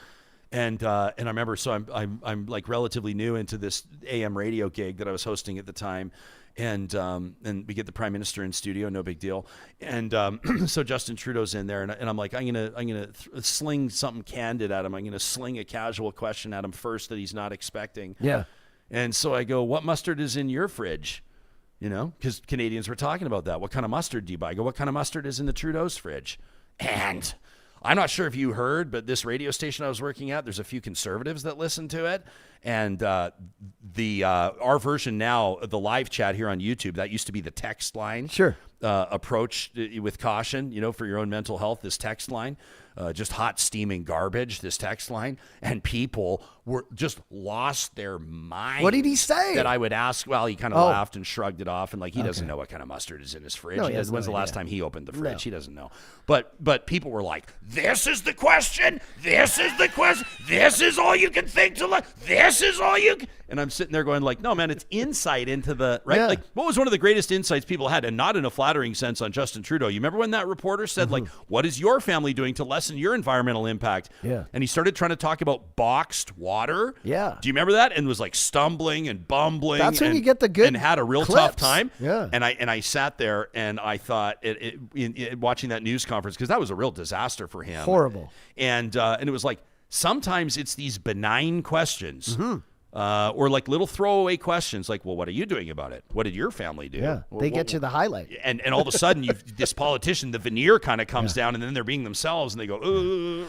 And I remember, so I'm like relatively new into this AM radio gig that I was hosting at the time. And we get the Prime Minister in studio, no big deal. And so Justin Trudeau's in there, and I'm like, I'm gonna sling something candid at him. I'm gonna sling a casual question at him first that he's not expecting. Yeah. And so I go, what mustard is in your fridge? Because Canadians were talking about that. What kind of mustard do you buy? I go, what kind of mustard is in the Trudeau's fridge? And I'm not sure if you heard, but this radio station I was working at, there's a few conservatives that listen to it. And our version now, the live chat here on YouTube, that used to be the text line. Sure. Approach with caution, for your own mental health, this text line. Just hot, steaming garbage, this text line. And people were just lost their mind. What did he say? That I would ask. Well, he kind of laughed and shrugged it off. And he doesn't know what kind of mustard is in his fridge. No, he has When's no the last idea. time he opened the fridge? No. He doesn't know. But people were like, this is the question. This is the question. This is all you can think to look. This is all you can. And I'm sitting there going like, no, man, it's insight into the, right? Yeah. Like, what was one of the greatest insights people had, and not in a flattering sense, on Justin Trudeau? You remember when that reporter said, like, what is your family doing to lessen your environmental impact? Yeah. And he started trying to talk about boxed water. Yeah. Do you remember that? And was like stumbling and bumbling. That's when and, you get the good and had a real clips. tough time. Yeah. And I sat there and I thought, watching that news conference, because that was a real disaster for him. Horrible. And it was like, sometimes it's these benign questions. Or like little throwaway questions like, well, what are you doing about it? What did your family do? Yeah, they get you the highlight. And all of a sudden, this politician, the veneer kind of comes down, and then they're being themselves, and they go,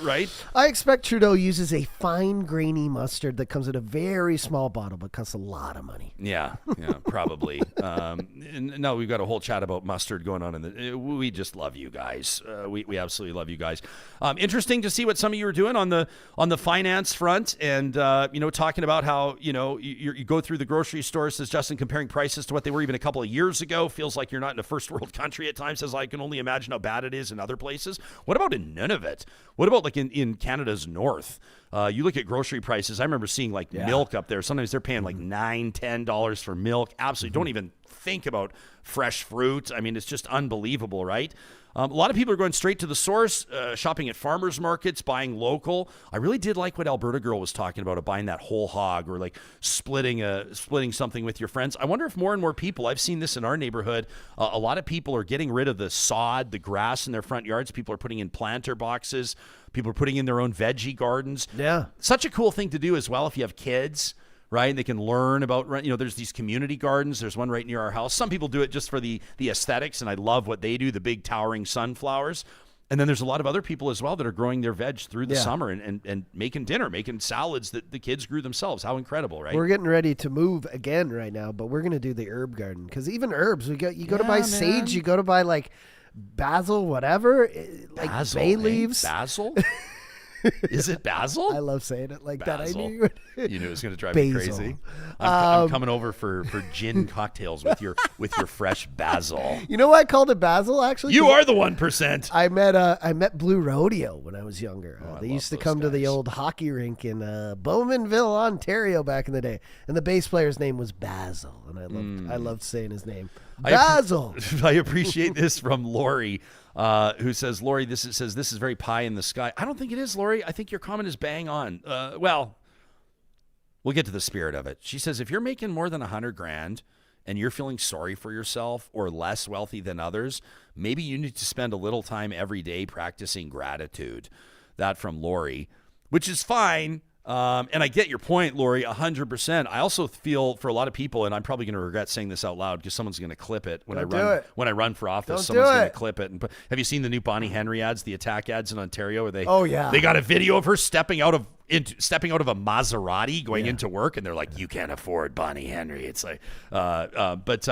right? I expect Trudeau uses a fine, grainy mustard that comes in a very small bottle, but costs a lot of money. Yeah, probably. No, we've got a whole chat about mustard going on. We just love you guys. We absolutely love you guys. Interesting to see what some of you are doing on the finance front, and talking about how you go through the grocery store, says Justin, comparing prices to what they were even a couple of years ago. Feels like you're not in a first world country at times. Says, I can only imagine how bad it is in other places. What about in Nunavut? What about like in Canada's north? You look at grocery prices. I remember seeing like milk up there. Sometimes they're paying like $9, $10 for milk. Absolutely. Don't even think about fresh fruit. I mean, it's just unbelievable, right? A lot of people are going straight to the source, shopping at farmers markets, buying local. I really did like what Alberta Girl was talking about buying that whole hog, or like splitting something with your friends. I wonder if more and more people, I've seen this in our neighborhood, a lot of people are getting rid of the sod, the grass in their front yards. People are putting in planter boxes. People are putting in their own veggie gardens. Yeah. Such a cool thing to do as well if you have kids. Right? They can learn about, there's these community gardens. There's one right near our house. Some people do it just for the aesthetics, and I love what they do, the big towering sunflowers. And then there's a lot of other people as well that are growing their veg through the summer and making dinner, making salads that the kids grew themselves. How incredible, right? We're getting ready to move again right now, but we're going to do the herb garden, because even herbs, you go to buy sage, you go to buy like basil, whatever, like basil, bay leaves. Basil? Is it basil? I love saying it like Basil. that. I knew you would. You knew it was going to drive me Basil. crazy. I'm coming over for gin cocktails with your fresh basil. You know why I called it basil, actually? You 'Cause are the 1%. I met Blue Rodeo when I was younger. I They love used to those come to the guys. old hockey rink in Bowmanville, Ontario, back in the day, and the bass player's name was Basil, and I loved saying his name, Basil. I appreciate this from Lori, who says, Lori, this is very pie in the sky. I don't think it is, Lori. I think your comment is bang on. Well, we'll get to the spirit of it. She says, if you're making more than $100,000 and you're feeling sorry for yourself or less wealthy than others, maybe you need to spend a little time every day practicing gratitude. That from Lori, which is fine. And I get your point, Lori, 100%. I also feel for a lot of people, and I'm probably going to regret saying this out loud because someone's going to clip it when I run for office. Don't Someone's do going to it. clip it. And have you seen the new Bonnie Henry ads, the attack ads in Ontario, where they they got a video of her stepping out of a Maserati going into work, and they're like, "You can't afford Bonnie Henry." It's like, but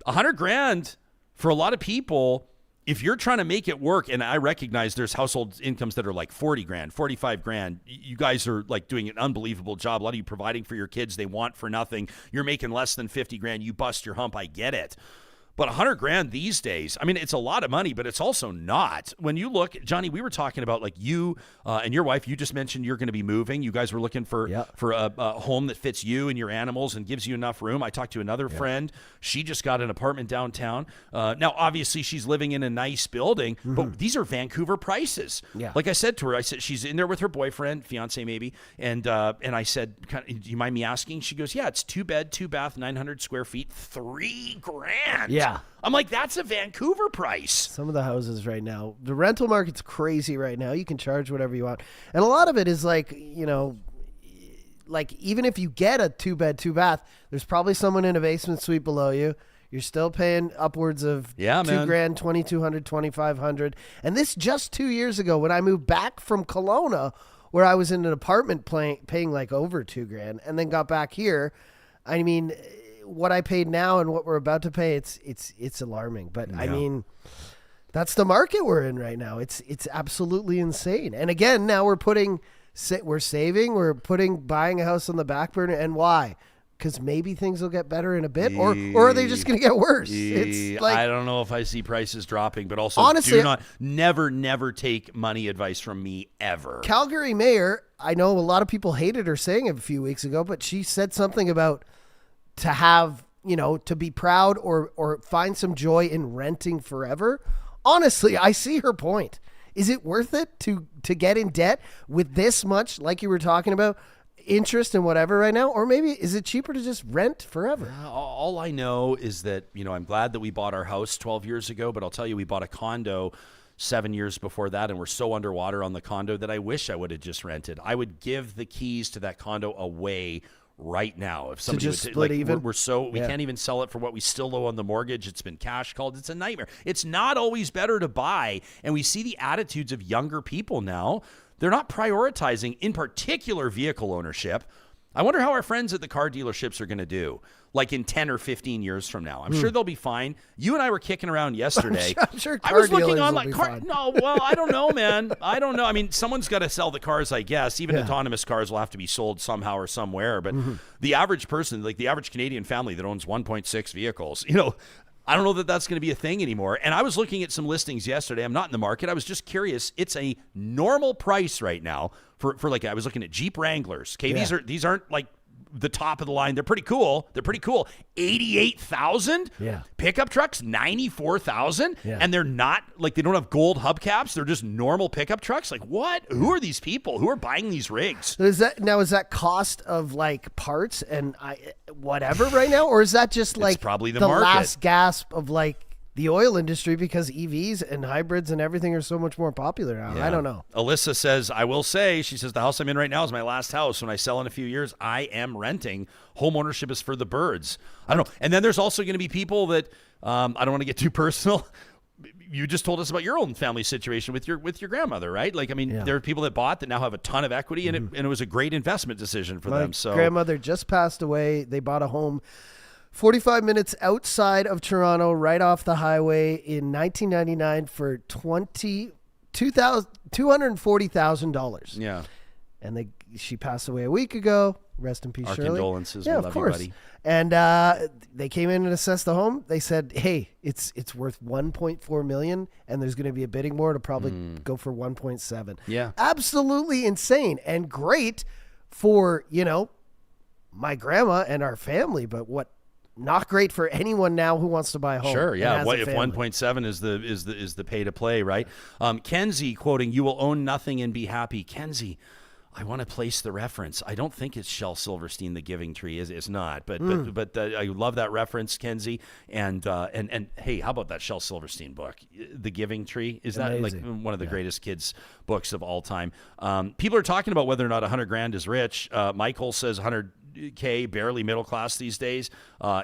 $100,000 for a lot of people. If you're trying to make it work, and I recognize there's household incomes that are like $40,000, $45,000. You guys are like doing an unbelievable job. A lot of you providing for your kids. They want for nothing. You're making less than $50,000. You bust your hump. I get it. But $100,000 these days, I mean, it's a lot of money, but it's also not. When you look, Johnny, we were talking about like you and your wife. You just mentioned you're going to be moving. You guys were looking for a home that fits you and your animals and gives you enough room. I talked to another friend. She just got an apartment downtown. Now, obviously, she's living in a nice building, but these are Vancouver prices. Yeah. Like I said to her, I said she's in there with her boyfriend, fiance maybe, and I said, do you mind me asking? She goes, yeah, it's 2 bed, 2 bath, 900 square feet, $3,000. Yeah. I'm like, that's a Vancouver price. Some of the houses right now, the rental market's crazy right now. You can charge whatever you want. And a lot of it is like, you know, like even if you get a 2 bed, 2 bath, there's probably someone in a basement suite below you. You're still paying upwards of $2,000, $2,200, $2,500. And this just 2 years ago when I moved back from Kelowna, where I was in an apartment paying like over $2,000, and then got back here. I mean, what I paid now and what we're about to pay, it's alarming. But I mean, that's the market we're in right now. It's absolutely insane. And again, now we're saving, buying a house on the back burner. And why? Because maybe things will get better in a bit, or are they just going to get worse? It's like, I don't know if I see prices dropping, but also honestly, never take money advice from me ever. Calgary mayor, I know a lot of people hated her saying it a few weeks ago, but she said something about to have, you know, to be proud or find some joy in renting forever. Honestly, I see her point. Is it worth it to get in debt with this much, like you were talking about, interest and whatever right now? Or maybe is it cheaper to just rent forever? All I know is that, you know, I'm glad that we bought our house 12 years ago, but I'll tell you, we bought a condo 7 years before that, and we're so underwater on the condo that I wish I would have just rented. I would give the keys to that condo away right now. If somebody just split even? We can't even sell it for what we still owe on the mortgage. It's been cash called. It's a nightmare. It's not always better to buy. And we see the attitudes of younger people now. They're not prioritizing, in particular, vehicle ownership. I wonder how our friends at the car dealerships are going to do, like in 10 or 15 years from now. I'm sure they'll be fine. You and I were kicking around yesterday. I'm sure I was looking on like no, well, I don't know, man. I don't know. I mean, someone's got to sell the cars, I guess. Even autonomous cars will have to be sold somehow or somewhere. But the average person, like the average Canadian family that owns 1.6 vehicles, you know, I don't know that that's going to be a thing anymore. And I was looking at some listings yesterday. I'm not in the market. I was just curious. It's a normal price right now for like, I was looking at Jeep Wranglers. Okay, these aren't like the top of the line. They're pretty cool. $88,000. Yeah. Pickup trucks, $94,000. Yeah. And they're not like, they don't have gold hubcaps. They're just normal pickup trucks. Like what? Who are these people? Who are buying these rigs? Is that cost of like parts and whatever right now? Or is that just like probably the last gasp of like the oil industry because EVs and hybrids and everything are so much more popular now? Yeah. I don't know. Alyssa says, I will say, she says, the house I'm in right now is my last house. When I sell in a few years, I am renting. Home ownership is for the birds. I don't know. And then there's also going to be people that, I don't want to get too personal. You just told us about your own family situation with your grandmother, right? Like, I mean, there are people that bought that now have a ton of equity and it was a great investment decision for them. So grandmother just passed away. They bought a home 45 minutes outside of Toronto, right off the highway in 1999 for $240,000. Yeah. And she passed away a week ago. Rest in peace, Shirley. Our condolences. Yeah, we love you, buddy. And they came in and assessed the home. They said, hey, it's worth $1.4 million, and there's going to be a bidding war to probably go for 1.7. Yeah. Absolutely insane and great for, you know, my grandma and our family, but not great for anyone now who wants to buy a home. Sure, yeah. What if 1.7 is the pay to play, right? Kenzie quoting, "You will own nothing and be happy." Kenzie, I want to place the reference. I don't think it's Shel Silverstein, The Giving Tree. It's not, but I love that reference, Kenzie. And hey, how about that Shel Silverstein book, The Giving Tree? Is that like one of the greatest kids books of all time? People are talking about whether or not $100,000 is rich. Michael says $100K, barely middle class these days.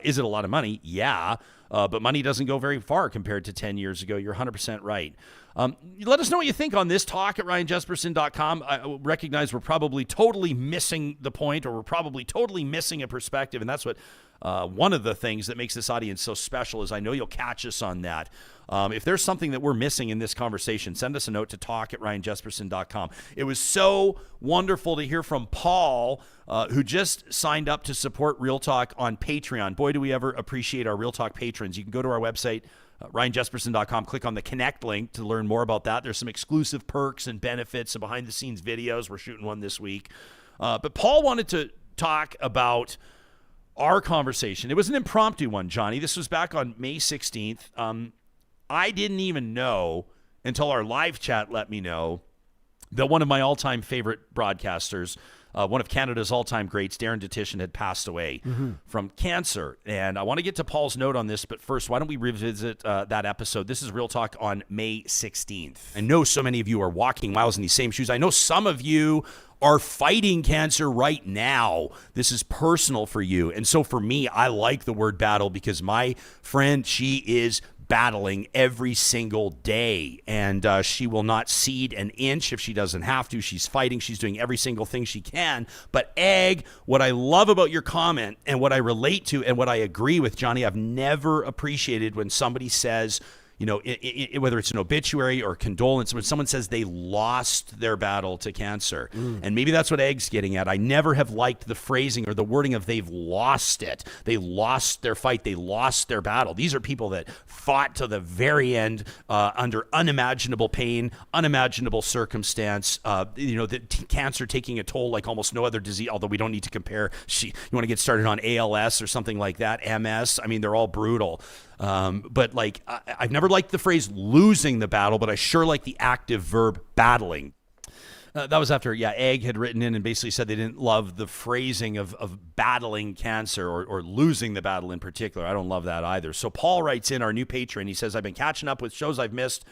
Is it a lot of money? Yeah. But money doesn't go very far compared to 10 years ago. You're 100% right. Let us know what you think on this. Talk at RyanJesperson.com. I recognize we're probably totally missing the point, or we're probably totally missing a perspective, and that's what one of the things that makes this audience so special is I know you'll catch us on that. If there's something that we're missing in this conversation, send us a note to talk@ryanjesperson.com. It was so wonderful to hear from Paul, who just signed up to support Real Talk on Patreon. Boy, do we ever appreciate our Real Talk patrons. You can go to our website, ryanjesperson.com, click on the connect link to learn more about that. There's some exclusive perks and benefits and behind-the-scenes videos. We're shooting one this week. But Paul wanted to talk about our conversation. It was an impromptu one, Johnny. This was back on May 16th. I didn't even know until our live chat let me know that one of my all-time favorite broadcasters, one of Canada's all-time greats, Darren Dutchyshen, had passed away from cancer. And I want to get to Paul's note on this, but first, why don't we revisit that episode? This is Real Talk on May 16th. I know so many of you are walking miles in these same shoes. I know some of you are fighting cancer right now. This is personal for you. And so for me, I like the word battle because my friend, she is battling every single day, and she will not cede an inch if she doesn't have to. She's fighting. She's doing every single thing she can. But Egg, what I love about your comment and what I relate to and what I agree with, Johnny, I've never appreciated when somebody says, you know, whether it's an obituary or condolence, when someone says they lost their battle to cancer. And maybe that's what Egg's getting at. I never have liked the phrasing or the wording of they've lost it. They lost their fight. They lost their battle. These are people that fought to the very end under unimaginable pain, unimaginable circumstance, cancer taking a toll like almost no other disease, although we don't need to compare. You want to get started on ALS or something like that, MS. I mean, they're all brutal. But like, I've never liked the phrase losing the battle, but I sure like the active verb battling. That was after, Egg had written in and basically said they didn't love the phrasing of battling cancer or losing the battle in particular. I don't love that either. So Paul writes in, our new patron. He says, I've been catching up with shows I've missed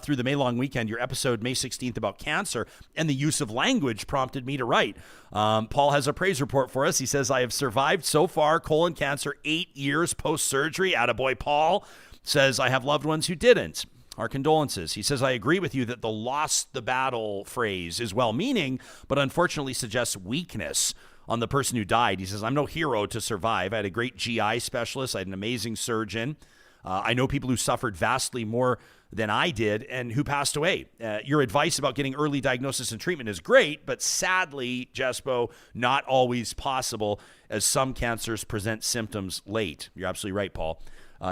through the May long weekend. Your episode May 16th about cancer and the use of language prompted me to write. Paul has a praise report for us. He says, I have survived so far colon cancer 8 years post-surgery. Attaboy Paul. Says, I have loved ones who didn't. Our condolences. He says, I agree with you that the lost the battle phrase is well-meaning, but unfortunately suggests weakness on the person who died. He says, I'm no hero to survive. I had a great GI specialist. I had an amazing surgeon. I know people who suffered vastly more than I did and who passed away. Your advice about getting early diagnosis and treatment is great, but sadly, Jespo, not always possible as some cancers present symptoms late. You're absolutely right, Paul.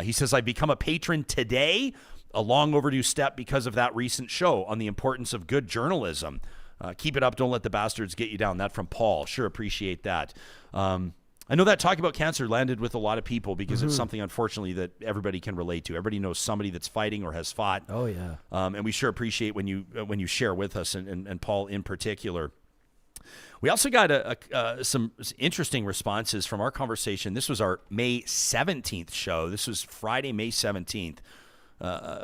He says, I've become a patron today, a long overdue step because of that recent show on the importance of good journalism. Keep it up. Don't let the bastards get you down. That from Paul. Sure appreciate that. I know that talk about cancer landed with a lot of people because it's something, unfortunately, that everybody can relate to. Everybody knows somebody that's fighting or has fought. Oh, yeah. And we sure appreciate when you share with us, and Paul in particular. We also got some interesting responses from our conversation. This was our May 17th show. This was Friday, May 17th.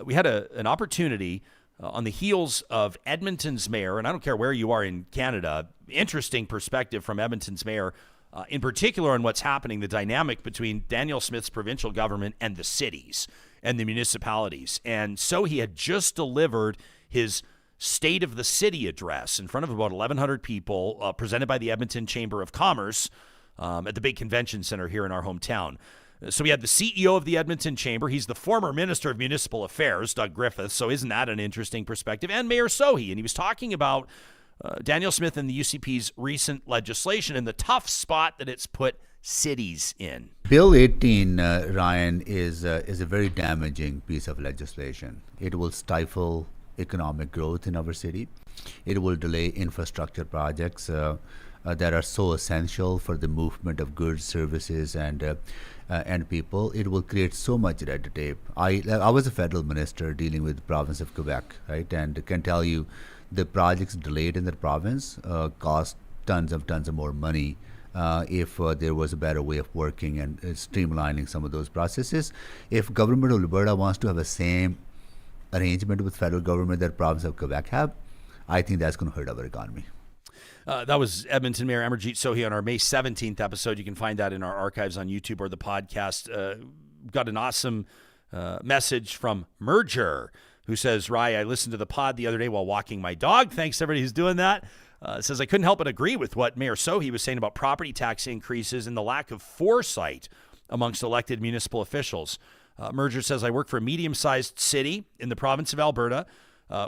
We had an opportunity on the heels of Edmonton's mayor, and I don't care where you are in Canada, interesting perspective from Edmonton's mayor, in particular on what's happening, the dynamic between Danielle Smith's provincial government and the cities and the municipalities. And so he had just delivered his State of the City address in front of about 1,100 people, presented by the Edmonton Chamber of Commerce at the big convention center here in our hometown. So we had the CEO of the Edmonton Chamber. He's the former Minister of Municipal Affairs, Doug Griffiths. So isn't that an interesting perspective? And Mayor Sohi. And he was talking about Danielle Smith and the UCP's recent legislation and the tough spot that it's put cities in. Bill 18, Ryan, is a very damaging piece of legislation. It will stifle economic growth in our city. It will delay infrastructure projects that are so essential for the movement of goods, services, and people. It will create so much red tape. I was a federal minister dealing with the province of Quebec, right, and can tell you the projects delayed in the province cost tons of more money if there was a better way of working and streamlining some of those processes. If government of Alberta wants to have the same arrangement with federal government that province of Quebec have, I think that's going to hurt our economy. That was Edmonton Mayor Amarjeet Sohi on our May 17th episode. You can find that in our archives on YouTube or the podcast. Got an awesome message from Merger, who says, Rye, I listened to the pod the other day while walking my dog. Thanks to everybody who's doing that. Says, I couldn't help but agree with what Mayor Sohi was saying about property tax increases and the lack of foresight amongst elected municipal officials. Merger says, I work for a medium-sized city in the province of Alberta.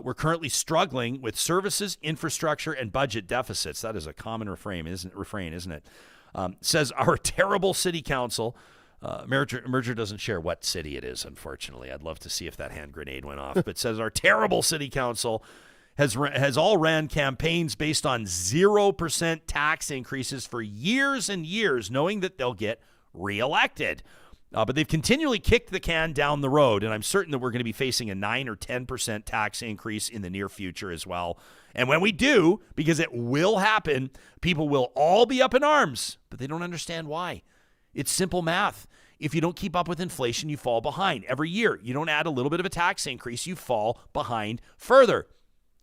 We're currently struggling with services, infrastructure, and budget deficits. That is a common refrain, isn't it? Says our terrible city council. Merger doesn't share what city it is, unfortunately. I'd love to see if that hand grenade went off. But says our terrible city council has all ran campaigns based on 0% tax increases for years and years, knowing that they'll get reelected. But they've continually kicked the can down the road, and I'm certain that we're going to be facing a 9 or 10% tax increase in the near future as well. And when we do, because it will happen, people will all be up in arms, but they don't understand why. It's simple math. If you don't keep up with inflation, you fall behind. Every year, you don't add a little bit of a tax increase, you fall behind further.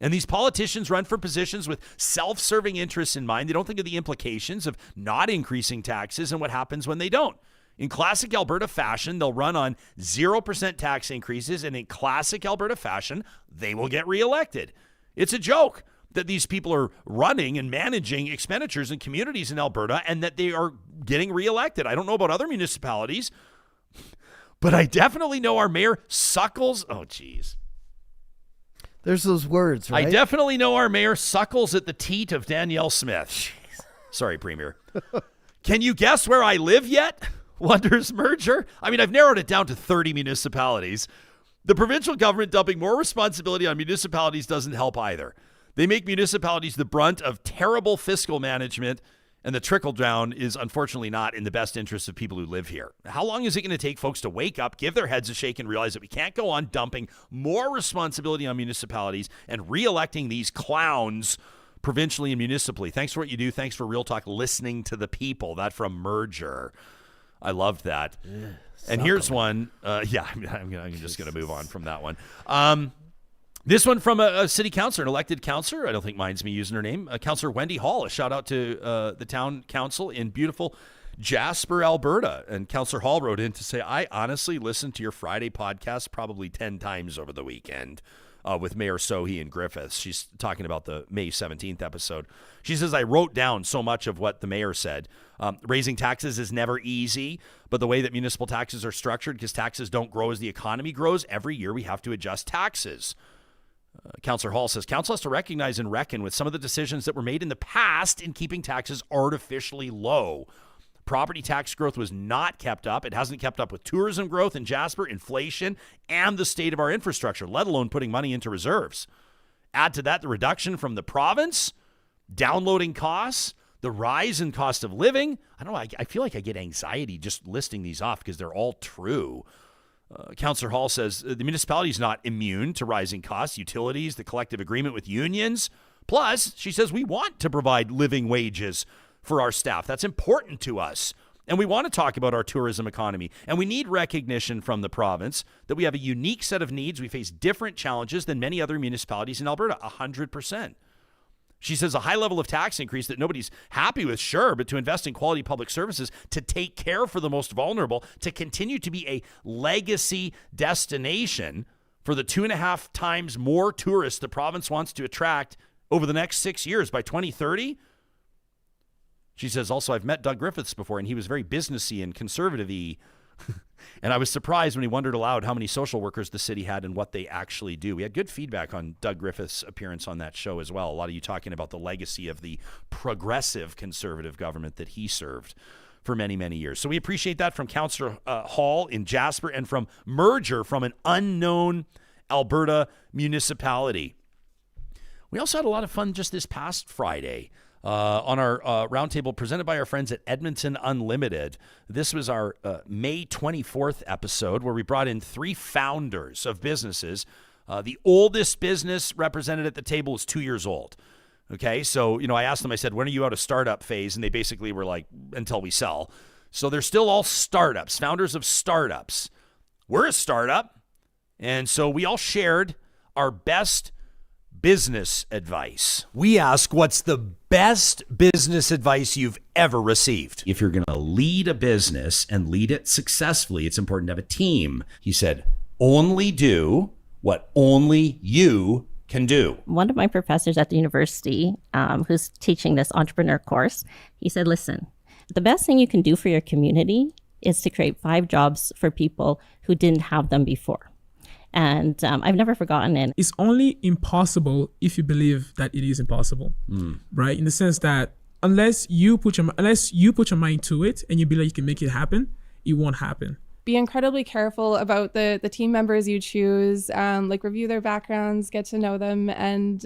And these politicians run for positions with self-serving interests in mind. They don't think of the implications of not increasing taxes and what happens when they don't. In classic Alberta fashion, they'll run on 0% tax increases, and in classic Alberta fashion, they will get reelected. It's a joke that these people are running and managing expenditures in communities in Alberta and that they are getting reelected. I don't know about other municipalities, but I definitely know our mayor suckles. Oh, geez. There's those words, right? I definitely know our mayor suckles at the teat of Danielle Smith. Jeez. Sorry, Premier. Can you guess where I live yet? Wonders Merger. I mean, I've narrowed it down to 30 municipalities. The provincial government dumping more responsibility on municipalities doesn't help either. They make municipalities the brunt of terrible fiscal management, and the trickle down is unfortunately not in the best interest of people who live here. How long is it going to take folks to wake up, give their heads a shake, and realize that we can't go on dumping more responsibility on municipalities and re-electing these clowns provincially and municipally? Thanks for what you do. Thanks for Real Talk listening to the people. That from Merger. I love that. And here's one. I'm just going to move on from that one. This one from a city councillor, an elected councillor. I don't think mine's me using her name. Councillor Wendy Hall. A shout out to the town council in beautiful Jasper, Alberta. And Councillor Hall wrote in to say, I honestly listened to your Friday podcast probably 10 times over the weekend with Mayor Sohi and Griffiths. She's talking about the May 17th episode. She says, I wrote down so much of what the mayor said. Raising taxes is never easy, but the way that municipal taxes are structured, because taxes don't grow as the economy grows, every year we have to adjust taxes. Councillor Hall says, Council has to recognize and reckon with some of the decisions that were made in the past in keeping taxes artificially low. Property tax growth was not kept up. It hasn't kept up with tourism growth in Jasper, inflation, and the state of our infrastructure, let alone putting money into reserves. Add to that the reduction from the province, downloading costs, the rise in cost of living. I don't know, I feel like I get anxiety just listing these off because they're all true. Councillor Hall says the municipality is not immune to rising costs, utilities, the collective agreement with unions. Plus, she says we want to provide living wages for our staff. That's important to us. And we want to talk about our tourism economy. And we need recognition from the province that we have a unique set of needs. We face different challenges than many other municipalities in Alberta, 100%. She says a high level of tax increase that nobody's happy with, sure, but to invest in quality public services, to take care for the most vulnerable, to continue to be a legacy destination for the 2.5 times more tourists the province wants to attract over the next 6 years by 2030. She says, also, I've met Doug Griffiths before, and he was very businessy and conservative-y. And I was surprised when he wondered aloud how many social workers the city had and what they actually do. We had good feedback on Doug Griffiths' appearance on that show as well. A lot of you talking about the legacy of the progressive conservative government that he served for many, many years. So we appreciate that from Councillor Hall in Jasper and from Merger from an unknown Alberta municipality. We also had a lot of fun just this past Friday. On our roundtable presented by our friends at Edmonton Unlimited. This was our May 24th episode where we brought in 3 founders of businesses. The oldest business represented at the table was 2 years old. Okay, so, I asked them, I said, when are you out of startup phase? And they basically were like, until we sell. So they're still all startups, founders of startups. We're a startup. And so we all shared our best business advice. We ask, what's the best business advice you've ever received? If you're going to lead a business and lead it successfully, it's important to have a team. He said, only do what only you can do. One of my professors at the university, who's teaching this entrepreneur course, he said, listen, the best thing you can do for your community is to create 5 jobs for people who didn't have them before. And I've never forgotten it. It's only impossible if you believe that it is impossible, right? In the sense that unless you put your mind to it and you believe you can make it happen, it won't happen. Be incredibly careful about the team members you choose, like review their backgrounds, get to know them, and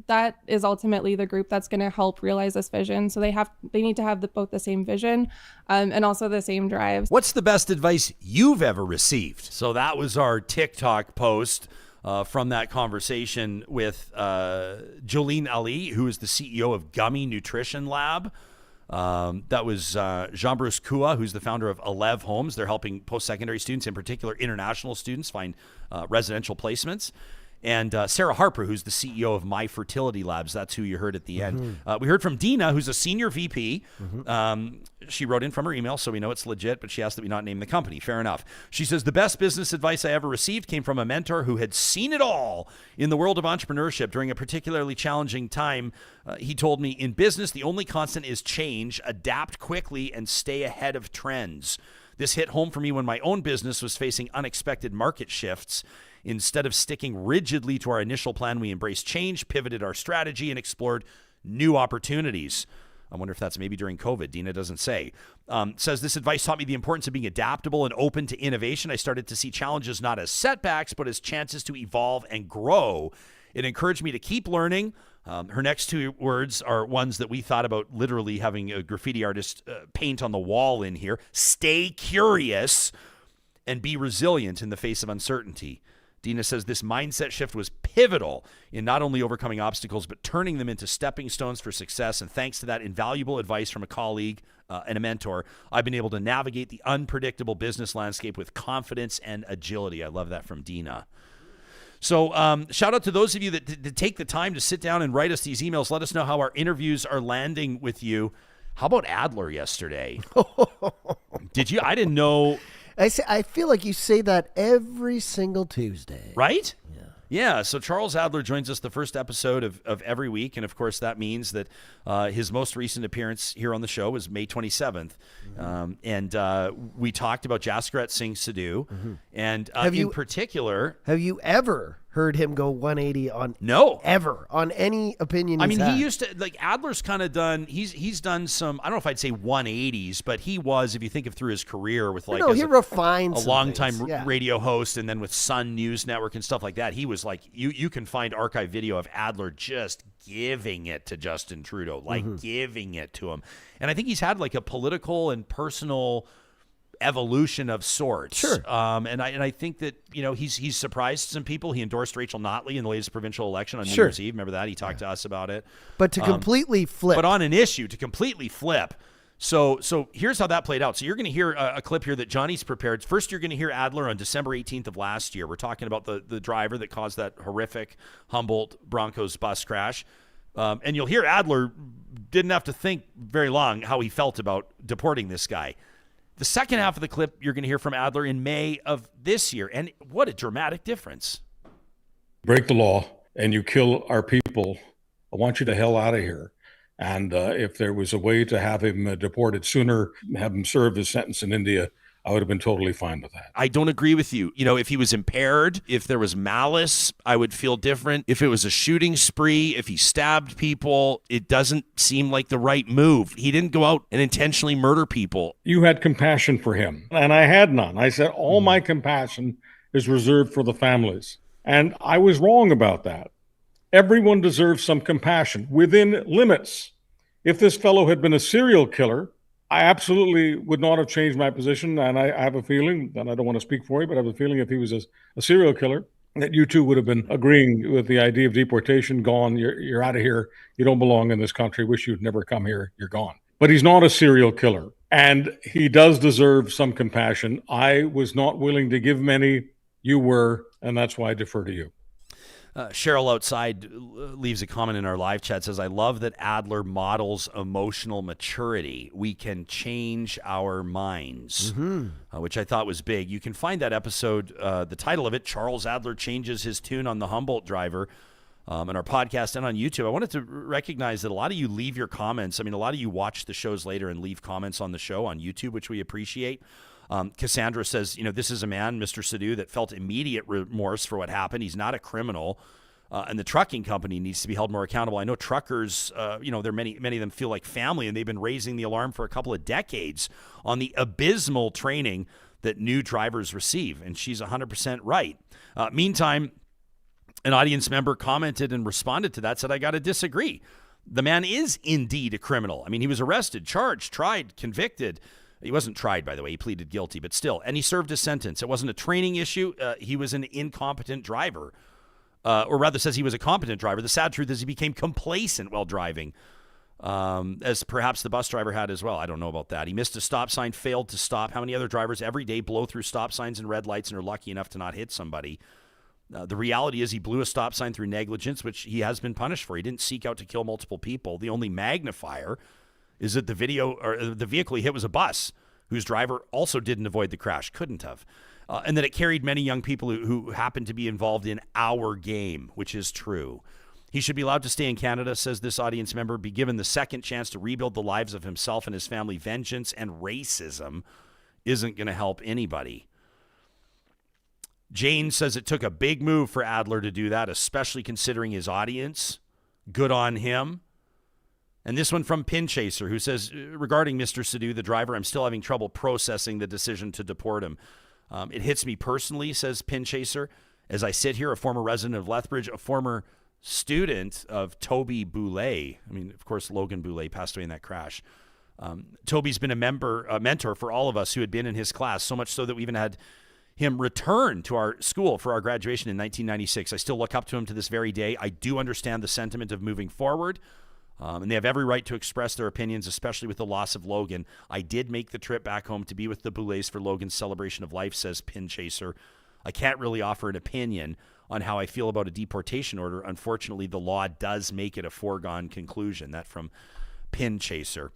that is ultimately the group that's going to help realize this vision. So they need to have both the same vision and also the same drive. What's the best advice you've ever received? So that was our TikTok post from that conversation with Jolene Ali, who is the CEO of Gummy Nutrition Lab. That was Jean-Bruce Kua, who's the founder of Alev Homes. They're helping post-secondary students, in particular international students, find residential placements. And Sarah Harper, who's the CEO of My Fertility Labs. That's who you heard at the end. We heard from Deena, who's a senior VP. She wrote in from her email, so we know it's legit, but she asked that we not name the company. Fair enough. She says, the best business advice I ever received came from a mentor who had seen it all in the world of entrepreneurship during a particularly challenging time. He told me, in business, the only constant is change, adapt quickly, and stay ahead of trends. This hit home for me when my own business was facing unexpected market shifts. Instead of sticking rigidly to our initial plan, we embraced change, pivoted our strategy, and explored new opportunities. I wonder if that's maybe during COVID. Deena doesn't say. Says, this advice taught me the importance of being adaptable and open to innovation. I started to see challenges not as setbacks, but as chances to evolve and grow. It encouraged me to keep learning. Her next 2 words are ones that we thought about literally having a graffiti artist paint on the wall in here. Stay curious and be resilient in the face of uncertainty. Deena says this mindset shift was pivotal in not only overcoming obstacles, but turning them into stepping stones for success. And thanks to that invaluable advice from a colleague and a mentor, I've been able to navigate the unpredictable business landscape with confidence and agility. I love that from Deena. So shout out to those of you that take the time to sit down and write us these emails. Let us know how our interviews are landing with you. How about Adler yesterday? Did you? I didn't know. I feel like you say that every single Tuesday. Right? Yeah, so Charles Adler joins us the first episode of every week, and of course that means that his most recent appearance here on the show was May 27th, and we talked about Jaskirat Singh Sidhu, and in particular... Have you ever heard him go 180 on... No. Ever, on any opinion he's had? He used to... Like, Adler's kind of done... He's done some... I don't know if I'd say 180s, but he was, if you think of through his career with like... he refines a long-time radio host, and then with Sun News Network and stuff like that, he was like... You can find archive video of Adler just giving it to Justin Trudeau, giving it to him. And I think he's had like a political and personal evolution of sorts. Sure. And I think that, he's surprised some people. He endorsed Rachel Notley in the latest provincial election on New Year's Eve. Remember that? He talked to us about it. But to completely flip. But on an issue, to completely flip. So here's how that played out. So you're going to hear a clip here that Johnny's prepared. First, you're going to hear Adler on December 18th of last year. We're talking about the driver that caused that horrific Humboldt Broncos bus crash. And you'll hear Adler didn't have to think very long how he felt about deporting this guy. The second half of the clip, you're going to hear from Adler in May of this year. And what a dramatic difference. Break the law and you kill our people. I want you the hell out of here. And if there was a way to have him deported sooner, have him serve his sentence in India, I would have been totally fine with that. I don't agree with you. If he was impaired, if there was malice, I would feel different. If it was a shooting spree, if he stabbed people, it doesn't seem like the right move. He didn't go out and intentionally murder people. You had compassion for him, and I had none. I said, all my compassion is reserved for the families. And I was wrong about that. Everyone deserves some compassion within limits. If this fellow had been a serial killer, I absolutely would not have changed my position. And I have a feeling, and I don't want to speak for you, but I have a feeling if he was a serial killer, that you too would have been agreeing with the idea of deportation. Gone, you're out of here. You don't belong in this country. Wish you'd never come here. You're gone. But he's not a serial killer. And he does deserve some compassion. I was not willing to give many. You were, and that's why I defer to you. Cheryl outside leaves a comment in our live chat, says, I love that Adler models emotional maturity. We can change our minds, which I thought was big. You can find that episode, the title of it, Charles Adler Changes His Tune on the Humboldt Driver, on our podcast and on YouTube. I wanted to recognize that a lot of you leave your comments. I mean, a lot of you watch the shows later and leave comments on the show on YouTube, which we appreciate. Cassandra says, this is a man, Mr. Sidhu, that felt immediate remorse for what happened. He's not a criminal. And the trucking company needs to be held more accountable. I know truckers, many of them feel like family, and they've been raising the alarm for a couple of decades on the abysmal training that new drivers receive. And she's 100% right. Meantime, an audience member commented and responded to that, said, I got to disagree. The man is indeed a criminal. I mean, he was arrested, charged, tried, convicted. He wasn't tried, by the way. He pleaded guilty, but still. And he served his sentence. It wasn't a training issue. He was an incompetent driver. Or rather says he was a competent driver. The sad truth is he became complacent while driving, as perhaps the bus driver had as well. I don't know about that. He missed a stop sign, failed to stop. How many other drivers every day blow through stop signs and red lights and are lucky enough to not hit somebody? The reality is he blew a stop sign through negligence, which he has been punished for. He didn't seek out to kill multiple people. The only magnifier is that the vehicle he hit was a bus whose driver also didn't avoid the crash, couldn't have. And that it carried many young people who happened to be involved in our game, which is true. He should be allowed to stay in Canada, says this audience member, be given the second chance to rebuild the lives of himself and his family. Vengeance and racism isn't going to help anybody. Jane says it took a big move for Adler to do that, especially considering his audience. Good on him. And this one from Pin Chaser, who says, regarding Mr. Sidhu, the driver, I'm still having trouble processing the decision to deport him. It hits me personally, says Pin Chaser, as I sit here, a former resident of Lethbridge, a former student of Toby Boulay. I mean, of course, Logan Boulay passed away in that crash. Toby's been a mentor for all of us who had been in his class, so much so that we even had him return to our school for our graduation in 1996. I still look up to him to this very day. I do understand the sentiment of moving forward. And they have every right to express their opinions, especially with the loss of Logan. I did make the trip back home to be with the Boulets for Logan's celebration of life, says Pin Chaser. I can't really offer an opinion on how I feel about a deportation order. Unfortunately, the law does make it a foregone conclusion. That from Pin Chaser.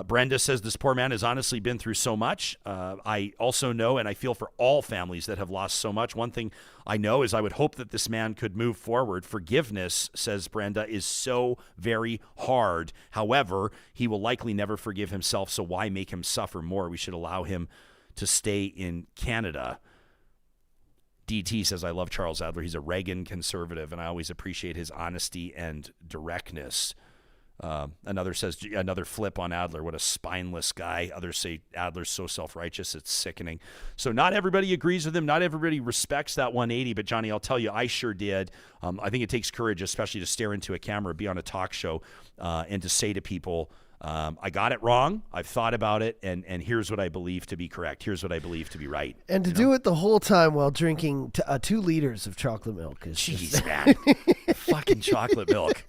Brenda says this poor man has honestly been through so much. I also know, and I feel for all families that have lost so much. One thing I know is I would hope that this man could move forward. Forgiveness, says Brenda, is so very hard. However, he will likely never forgive himself, so why make him suffer more? We should allow him to stay in Canada. DT says, I love Charles Adler. He's a Reagan conservative, and I always appreciate his honesty and directness. Another says, another flip on Adler. What a spineless guy. Others say Adler's so self-righteous, it's sickening. So not everybody agrees with him. Not everybody respects that 180. But, Johnny, I'll tell you, I sure did. I think it takes courage, especially to stare into a camera, be on a talk show, and to say to people, I got it wrong. I've thought about it, and here's what I believe to be correct. Here's what I believe to be right. And to do it the whole time while drinking 2 liters of chocolate milk. Jeez, man. Fucking chocolate milk.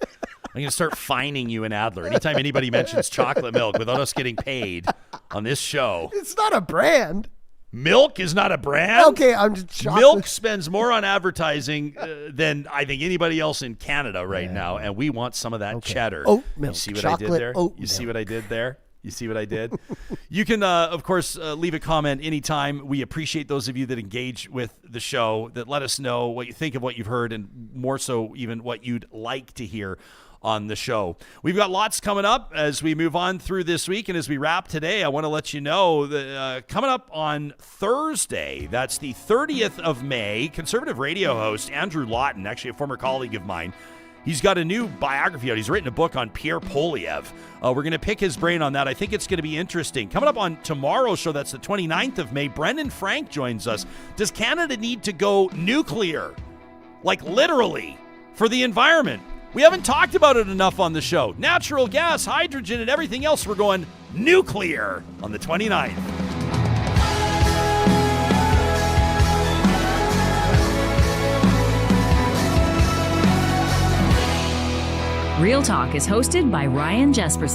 I'm going to start fining you and Adler anytime anybody mentions chocolate milk without us getting paid on this show. It's not a brand. Milk is not a brand? Okay, I'm just chocolate. Milk spends more on advertising than I think anybody else in Canada right now, and we want some of that cheddar. Oat milk. You see what Chocolate I did there? Oat You see milk. what I did there? You see what I did? You can, of course, leave a comment anytime. We appreciate those of you that engage with the show, that let us know what you think of what you've heard, and more so even what you'd like to hear on the show. We've got lots coming up as we move on through this week, and as we wrap today, I want to let you know that coming up on Thursday, that's the 30th of May, conservative radio host Andrew Lawton, actually a former colleague of mine, he's got a new biography out. He's written a book on Pierre Polyev. We're going to pick his brain on that. I think it's going to be interesting. Coming up on tomorrow's show, that's the 29th of May, Brendan Frank joins us. Does Canada need to go nuclear? Like literally, for the environment? We haven't talked about it enough on the show. Natural gas, hydrogen, and everything else. We're going nuclear on the 29th. Real Talk is hosted by Ryan Jasperson.